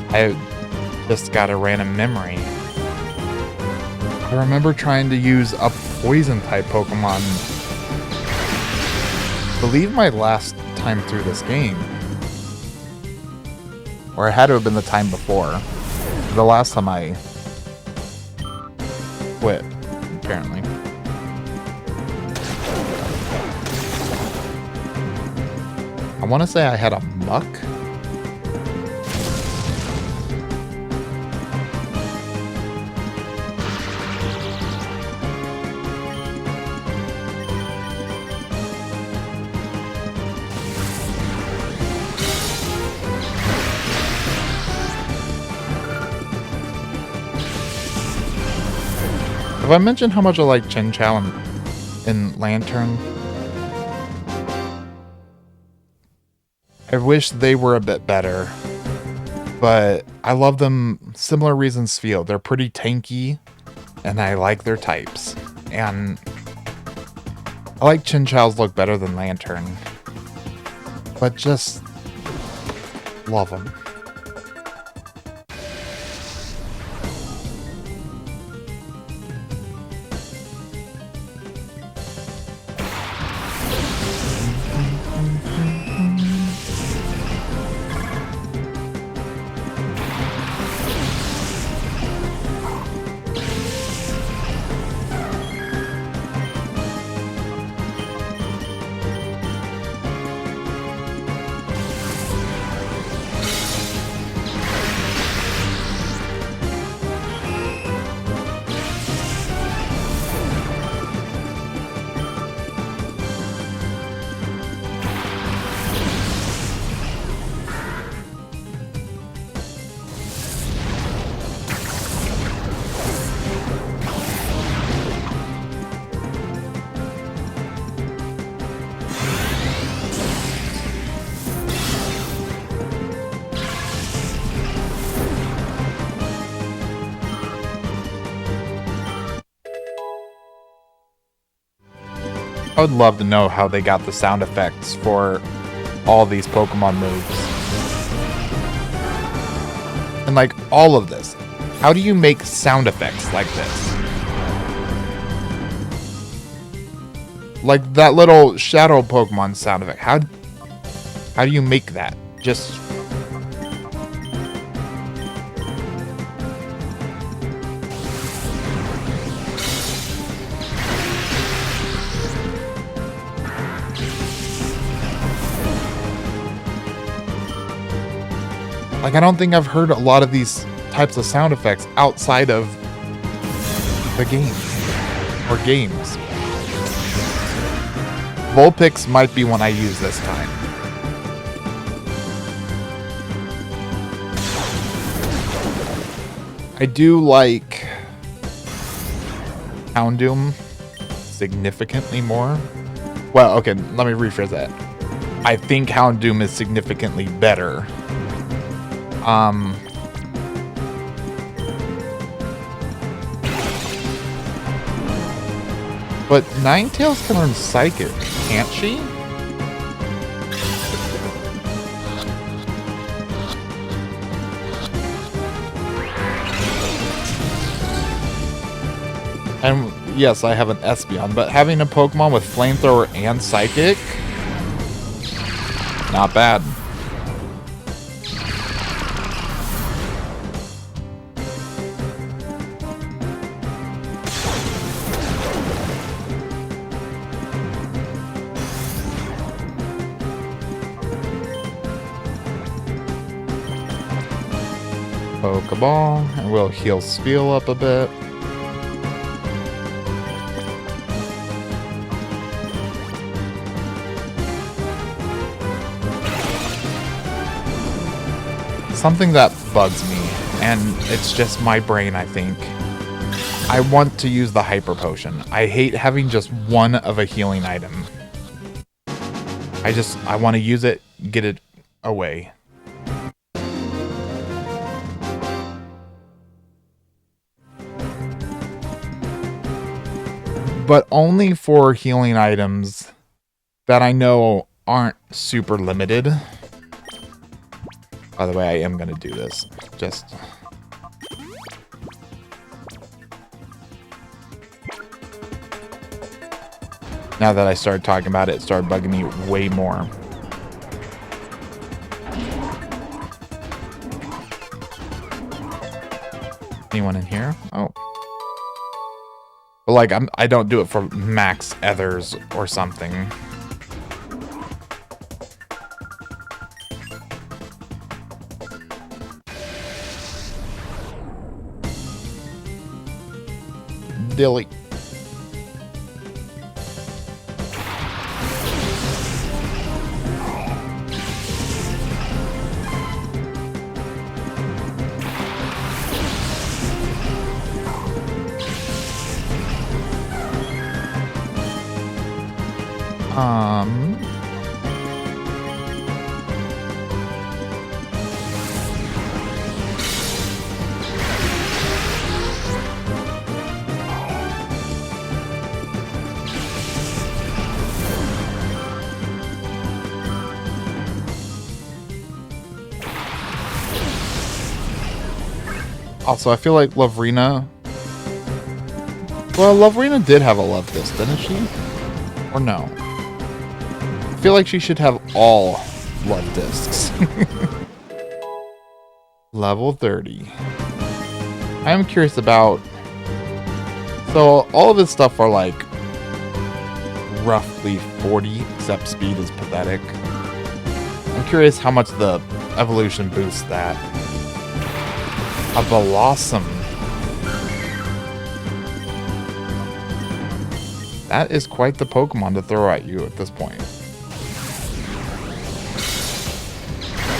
A: I just got a random memory. I remember trying to use a poison type Pokemon. I believe my last time through this game. Or it had to have been the time before. The last time I quit, apparently. I want to say I had a Muck. Have I mentioned how much I like Chinchou in Lantern? I wish they were a bit better, but I love them. Similar reasons feel. They're pretty tanky, and I like their types. And I like Chinchou's look better than Lantern, but just love them. I would love to know how they got the sound effects for all these Pokemon moves. And like all of this. How do you make sound effects like this? Like that little shadow Pokemon sound effect. How do you make that? Just like, I don't think I've heard a lot of these types of sound effects outside of the game or games. Vulpix might be one I use this time. I do like Houndoom significantly more. Well, okay, let me rephrase that. I think Houndoom is significantly better. But Ninetales can learn Psychic, can't she? And yes, I have an Espeon, but having a Pokemon with Flamethrower and Psychic, not bad. Pokeball, and we'll heal Spiel up a bit. Something that bugs me, and it's just my brain, I think. I want to use the Hyper Potion. I hate having just one of a healing item. I want to use it, get it away. But only for healing items that I know aren't super limited. By the way, I am going to do this. Just... now that I started talking about it, it started bugging me way more. Anyone in here? Oh. But like, I don't do it for max ethers or something. Dilly. Also, I feel like Lavrina... well, Lavrina did have a love disc, didn't she? Or no? I feel like she should have all love discs. Level 30. I am curious about... so, all of his stuff are like... roughly 40, except speed is pathetic. I'm curious how much the evolution boosts that. A Blossom. That is quite the Pokemon to throw at you at this point.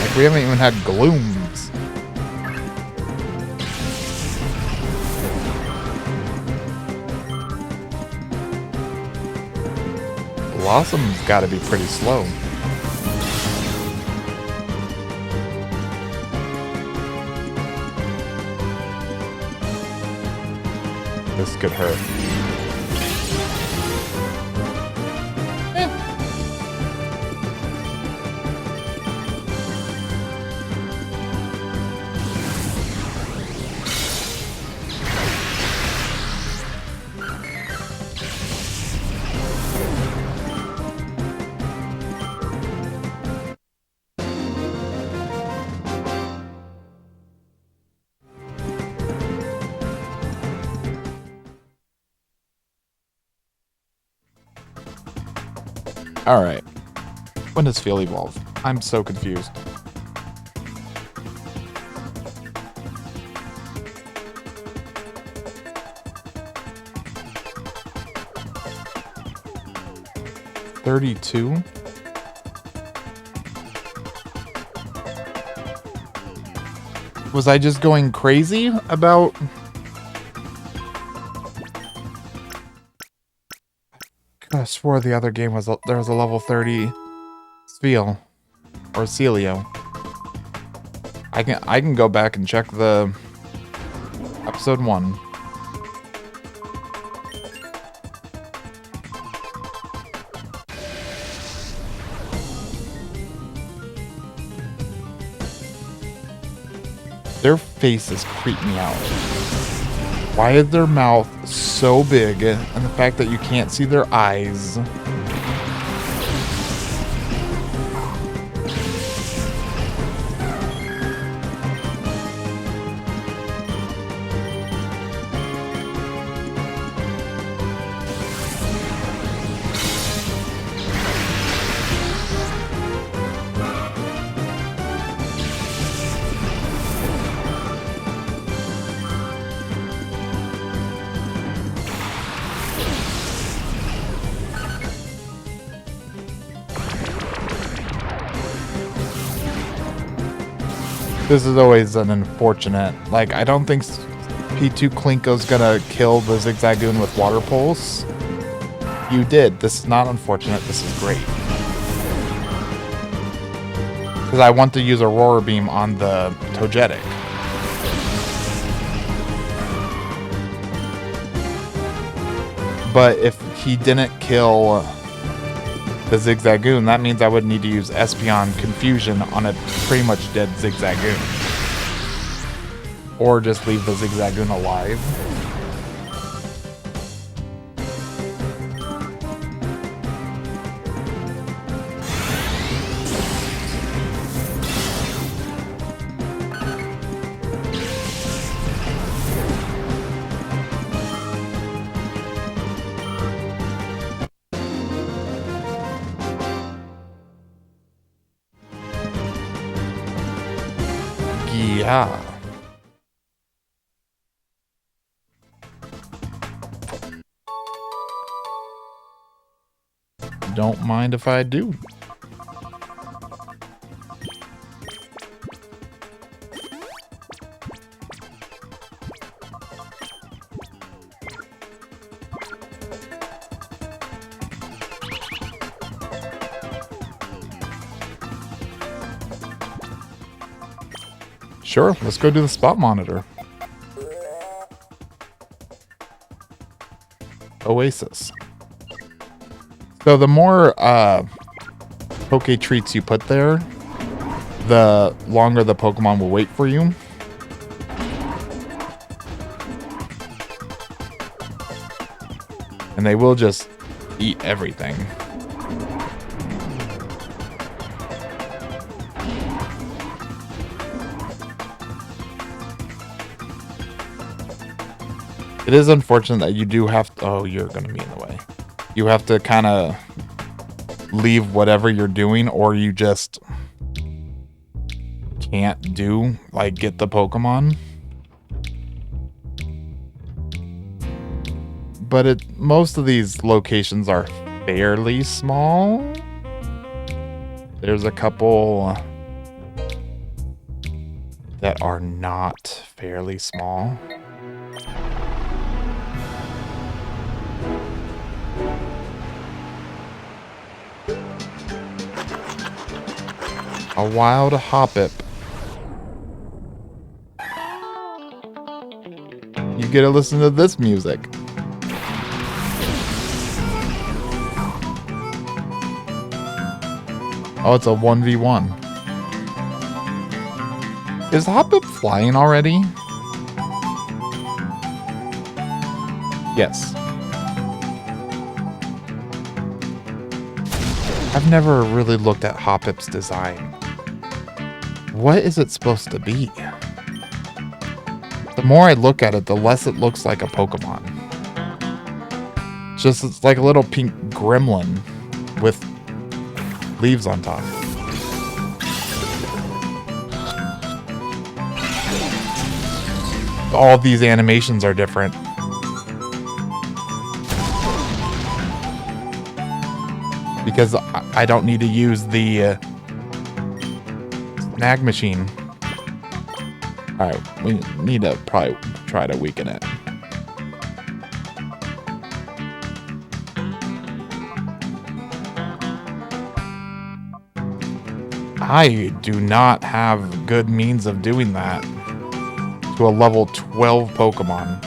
A: Like, we haven't even had Glooms. Blossom's gotta be pretty slow. This could hurt. Alright. When does Feel evolve? I'm so confused. $32? Was I just going crazy about... I swore the other game was there was a level 30 Spiel or Celio. I can go back and check the episode 1. Their faces creep me out. Why is their mouth so big? And the fact that you can't see their eyes. This is always an unfortunate. Like, I don't think P2 Klinko's gonna kill the Zigzagoon with Water Pulse. You did. This is not unfortunate. This is great. Because I want to use Aurora Beam on the Togetic. But if he didn't kill the Zigzagoon, that means I would need to use Espeon Confusion on a pretty much dead Zigzagoon. Or just leave the Zigzagoon alive. Yeah. Don't mind if I do. Sure, let's go do the spot monitor. Oasis. So the more Poke Treats you put there, the longer the Pokemon will wait for you. And they will just eat everything. It is unfortunate that you do have to... Oh, you're going to be in the way. You have to kind of leave whatever you're doing, or you just can't do, like, get the Pokemon. But most of these locations are fairly small. There's a couple that are not fairly small. A wild Hoppip. You get to listen to this music. Oh, it's a 1v1. Is Hoppip flying already? Yes. I've never really looked at Hoppip's design. What is it supposed to be? The more I look at it, the less it looks like a Pokemon. It's like a little pink gremlin with leaves on top. All these animations are different. Because I don't need to use the snag machine. Alright, we need to probably try to weaken it. I do not have good means of doing that to a level 12 Pokemon.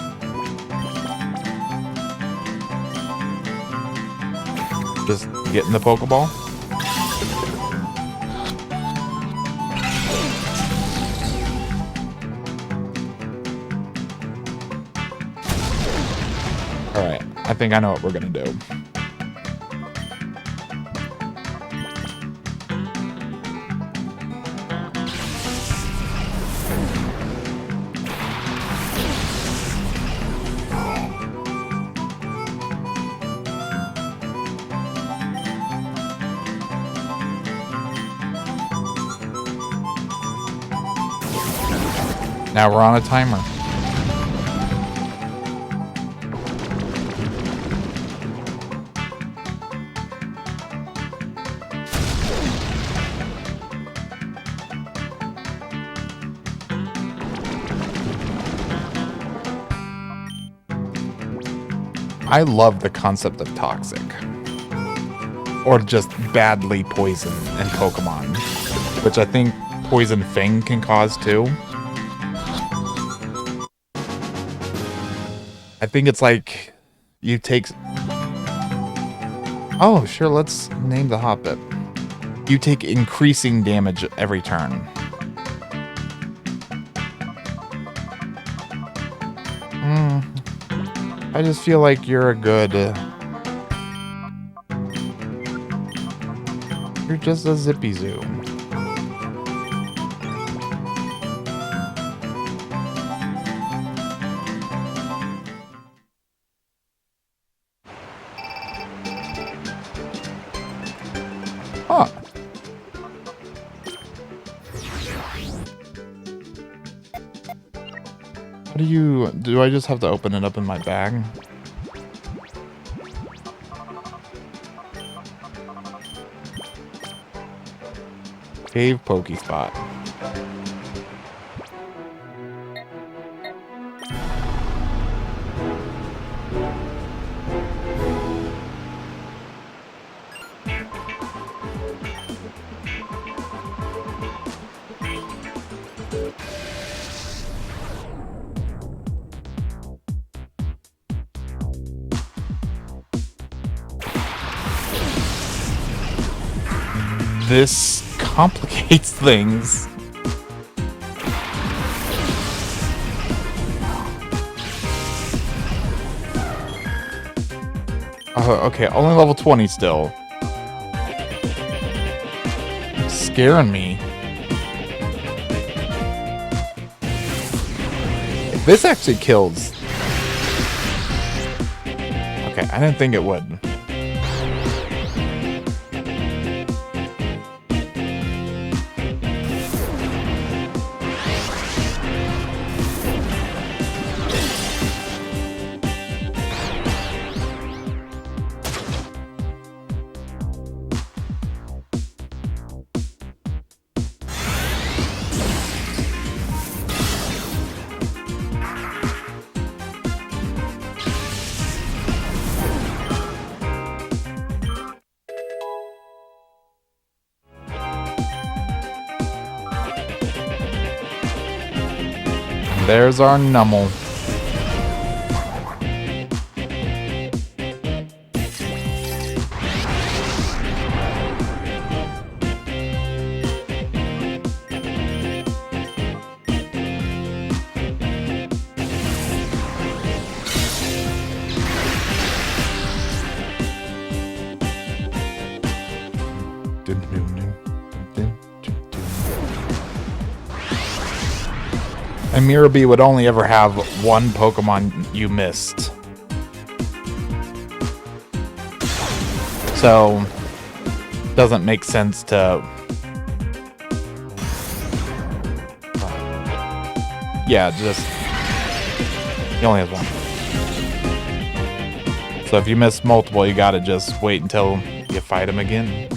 A: Just get in the Pokeball. think I know what we're gonna do. Now we're on a timer. I love the concept of toxic. Or just badly poison in Pokemon. Which I think Poison Fang can cause too. I think it's like you take... Oh, sure, let's name the Hoppip. You take increasing damage every turn. I just feel like you're a good... You're just a Zippy Zoo. Huh. How do you... Do I just have to open it up in my bag? Cave Pokespot. This complicates things. Okay, only level 20 still. It's scaring me. This actually kills. Okay, I didn't think it would. There's our Nummel. And Mirabee would only ever have one Pokemon you missed. So, doesn't make sense to... yeah, just... he only has one. So if you miss multiple, you gotta just wait until you fight him again.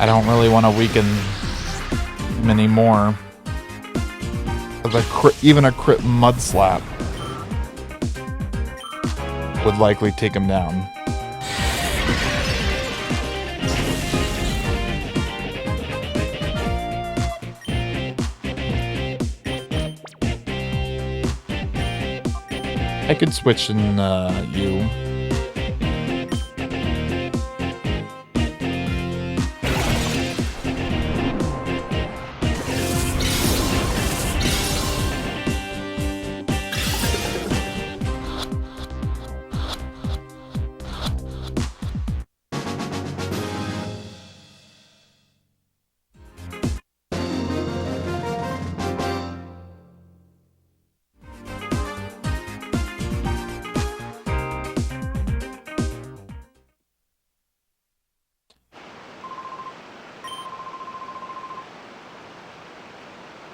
A: I don't really want to weaken him anymore. Even a crit Mud Slap would likely take him down. I could switch in you.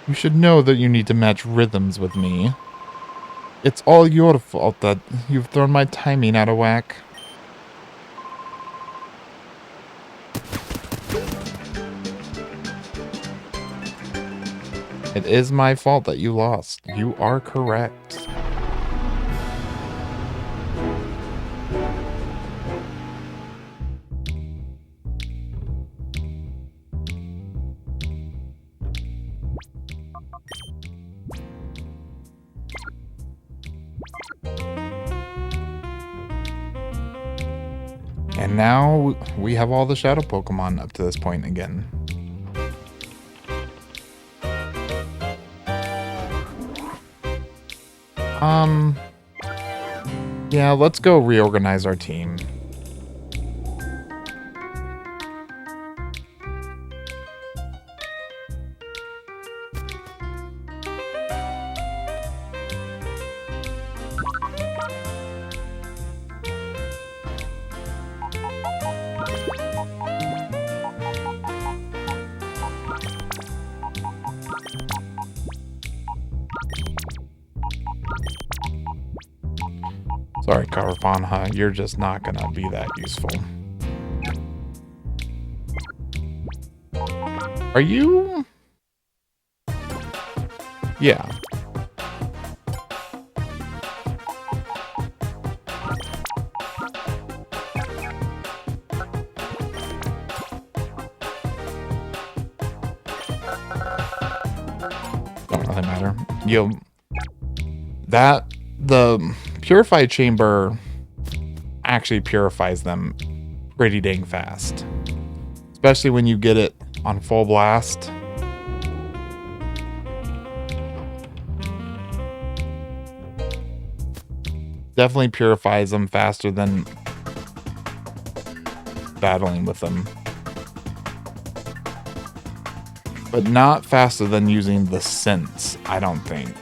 A: You should know that you need to match rhythms with me. It's all your fault that you've thrown my timing out of whack. It is my fault that you lost. You are correct. And now we have all the shadow Pokemon up to this point again. Yeah, let's go reorganize our team. Sorry, Carvanha, you're just not gonna be that useful. Are you? Yeah. Don't really matter. The purified chamber actually purifies them pretty dang fast. Especially when you get it on full blast. Definitely purifies them faster than battling with them. But not faster than using the sense, I don't think.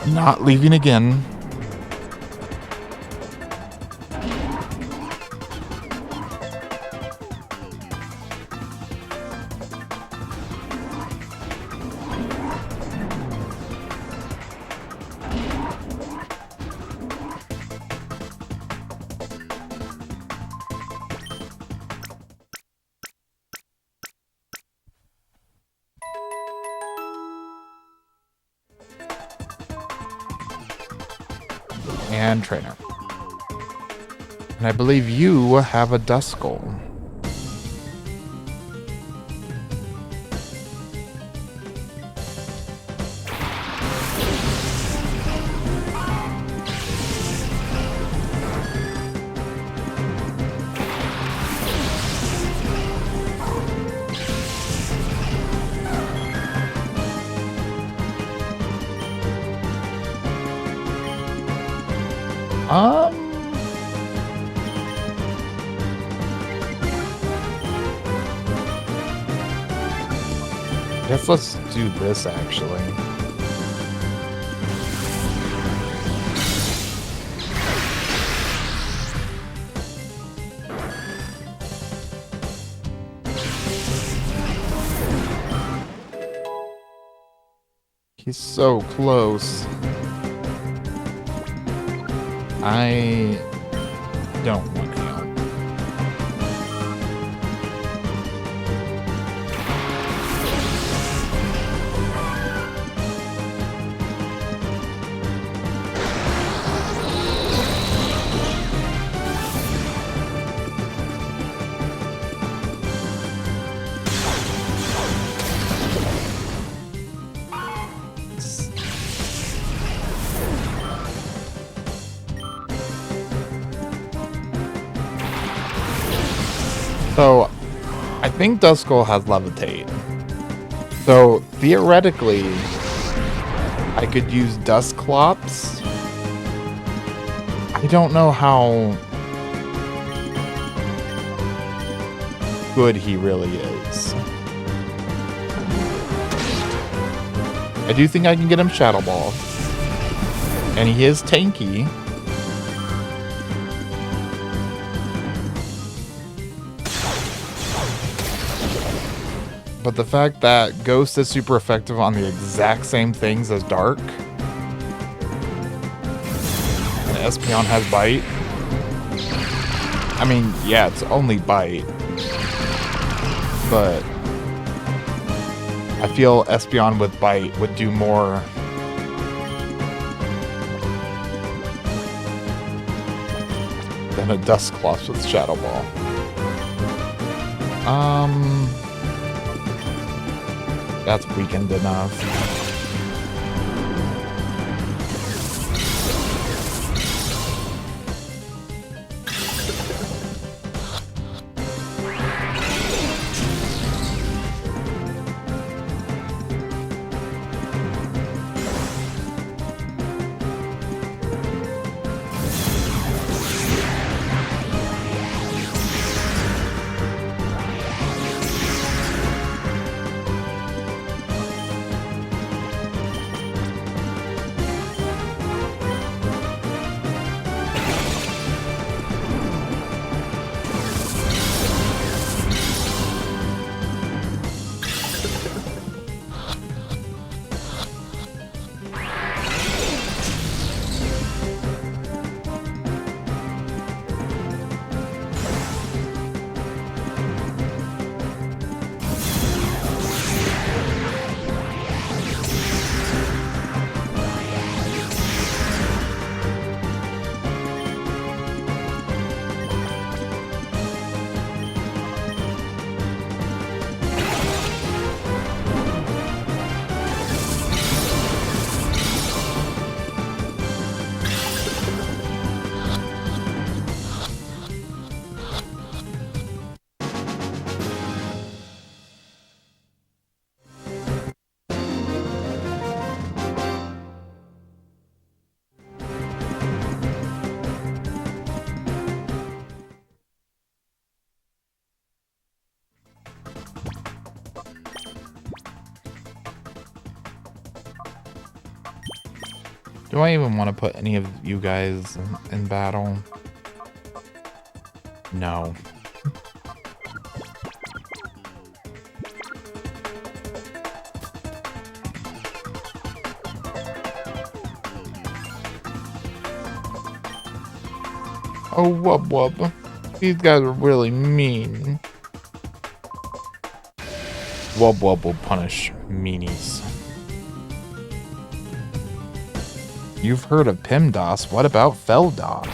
A: Not leaving again. And trainer. And I believe you have a Duskull. Guess let's do this actually. He's so close. I don't want Gale. So, I think Duskull has Levitate. So, theoretically, I could use Dusclops. I don't know how good he really is. I do think I can get him Shadow Ball. And he is tanky. But the fact that Ghost is super effective on the exact same things as Dark. And Espeon has Bite. I mean, yeah, it's only Bite. But I feel Espeon with Bite would do more than a Dusclops with Shadow Ball. That's weakened enough. Do I even want to put any of you guys in battle? No. Oh, wub wub. These guys are really mean. Wub wub will punish meanies. You've heard of PIMDOS. What about Feldos?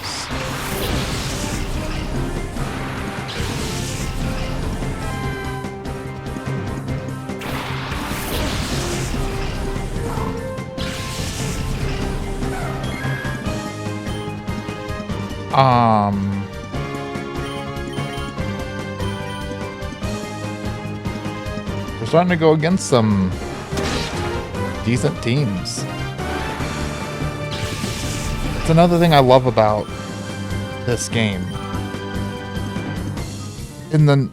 A: We're starting to go against some decent teams. It's another thing I love about this game. In the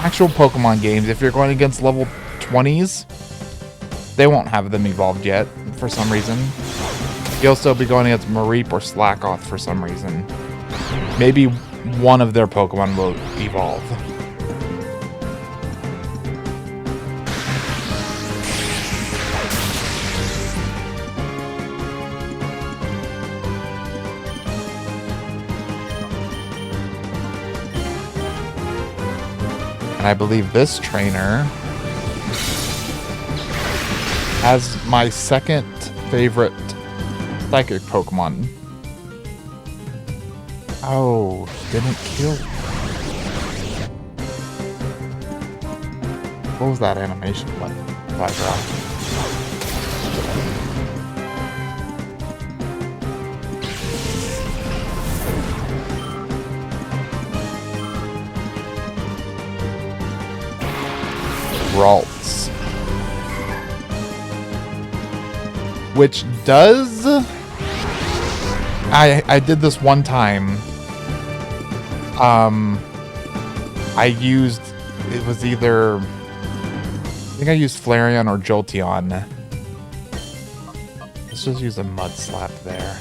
A: actual Pokemon games, if you're going against level 20s, they won't have them evolved yet for some reason. You'll still be going against Mareep or Slackoth for some reason. Maybe one of their Pokemon will evolve. And I believe this trainer has my second favorite Psychic Pokemon. Oh, didn't kill. What was that animation like? Ralts. Which does... I did this one time. I used... It was either... I think I used Flareon or Jolteon. Let's just use a Mud Slap there.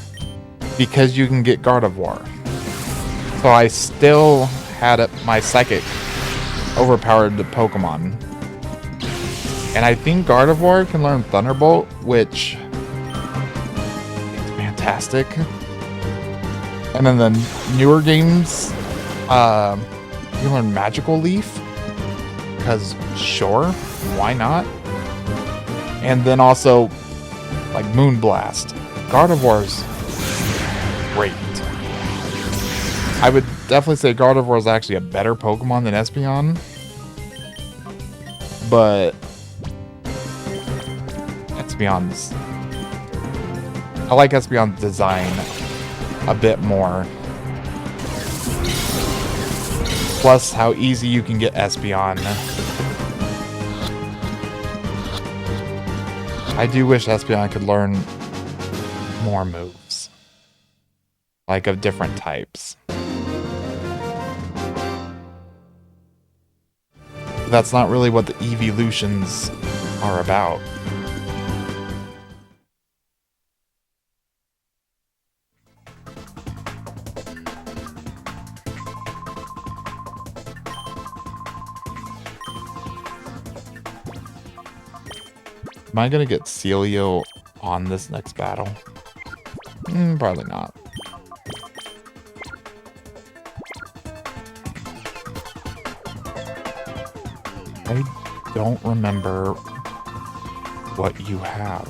A: Because you can get Gardevoir. So I still had my Psychic overpowered the Pokemon. And I think Gardevoir can learn Thunderbolt, which is fantastic. And then the newer games, you can learn Magical Leaf. Because sure, why not? And then also, like Moonblast. Gardevoir's great. I would definitely say Gardevoir is actually a better Pokemon than Espeon. But Espeon's... I like Espeon's design a bit more. Plus how easy you can get Espeon. I do wish Espeon could learn more moves. Like of different types. That's not really what the evolutions are about. Am I gonna get Celio on this next battle? Probably not. I don't remember what you have.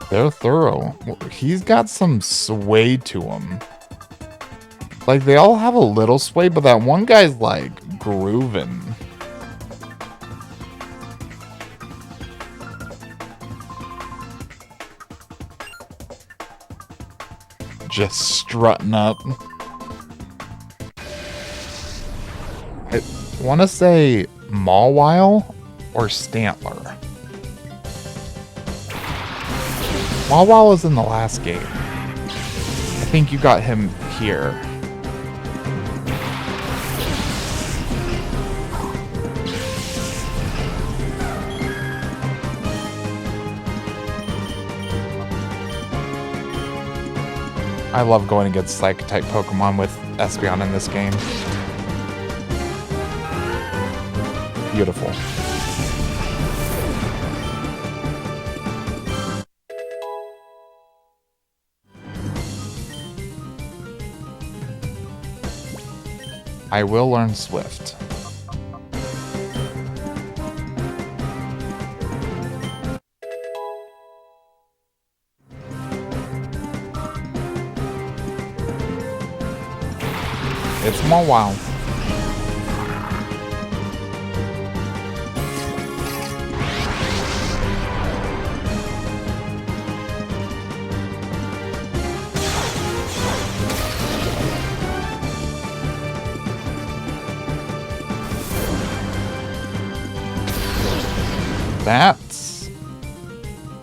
A: They're thorough. He's got some sway to him. Like, they all have a little sway, but that one guy's, like, grooving. Just strutting up. I want to say Mawile or Stantler. Mawile was in the last game. I think you got him here. I love going against Psychic-type Pokemon with Espeon in this game. Beautiful. I will learn Swift. It's Mawile.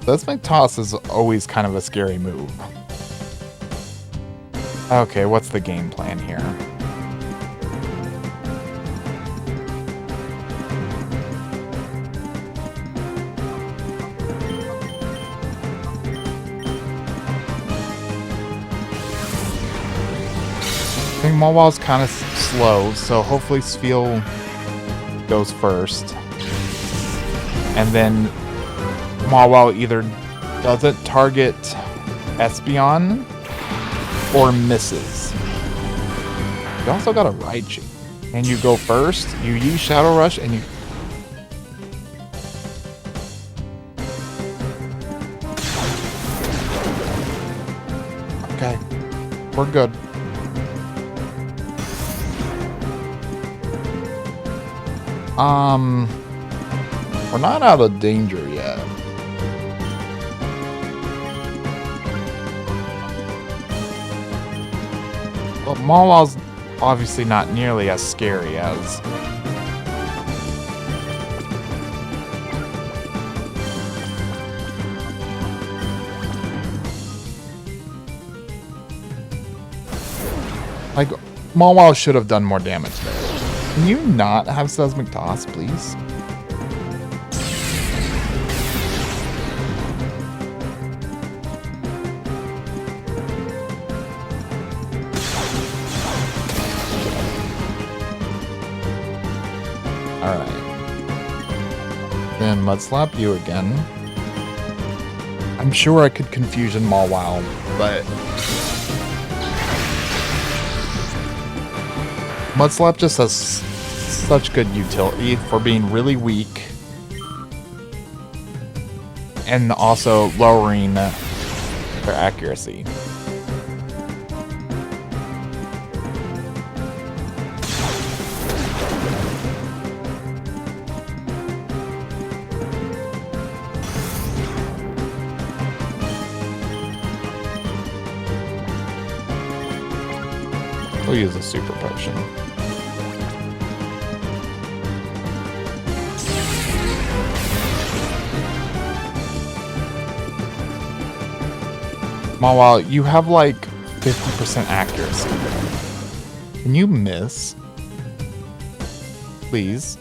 A: Seismic Toss is always kind of a scary move. Okay, what's the game plan here? I think Mawile's kind of slow, so hopefully Spheal goes first. And then Mawile either doesn't target Espeon or misses. You also got a Raichu. And you go first, you use Shadow Rush, and you... Okay, we're good. We're not out of danger yet. Well, Mawwow's obviously not nearly as scary as... Like, Mawwow should have done more damage there. Can you not have Seismic Toss, please? Alright. Then Mud Slap you again. I'm sure I could Confusion Mawwow, but... Mud Slap just has such good utility for being really weak. And also lowering their accuracy. We'll use a super potion. Mawwow, you have like 50% accuracy. Can you miss? Please.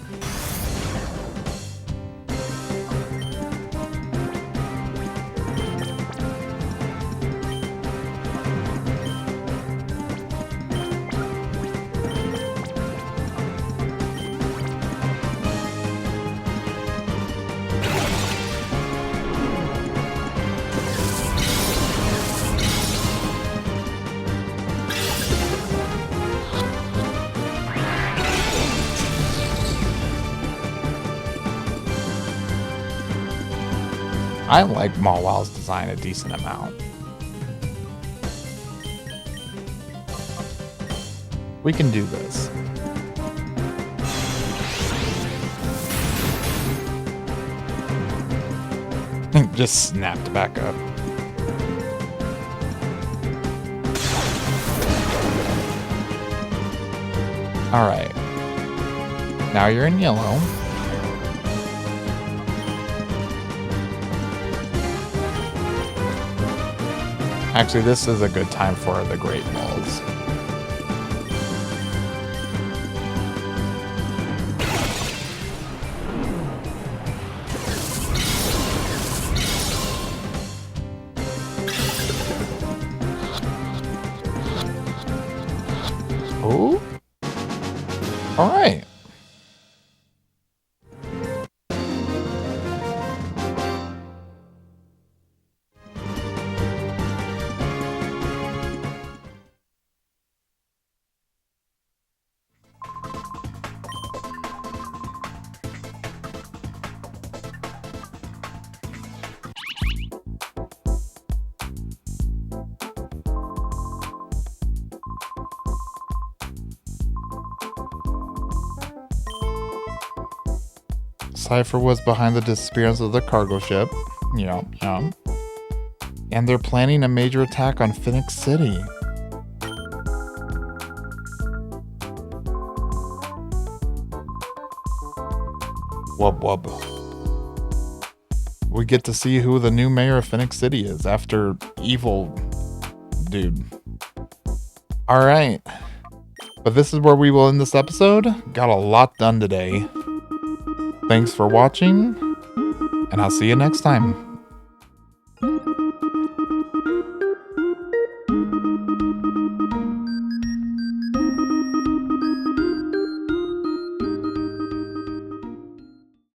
A: I like Mawwow's design a decent amount. We can do this. Just snapped back up. Alright. Now you're in yellow. Actually, this is a good time for the Great Balls. Oh. All right. Cypher was behind the disappearance of the cargo ship. Yum, yum. And they're planning a major attack on Phoenix City. Wub wub. We get to see who the new mayor of Phoenix City is after Evil Dude. Alright. But this is where we will end this episode. Got a lot done today. Thanks for watching, and I'll see you next time.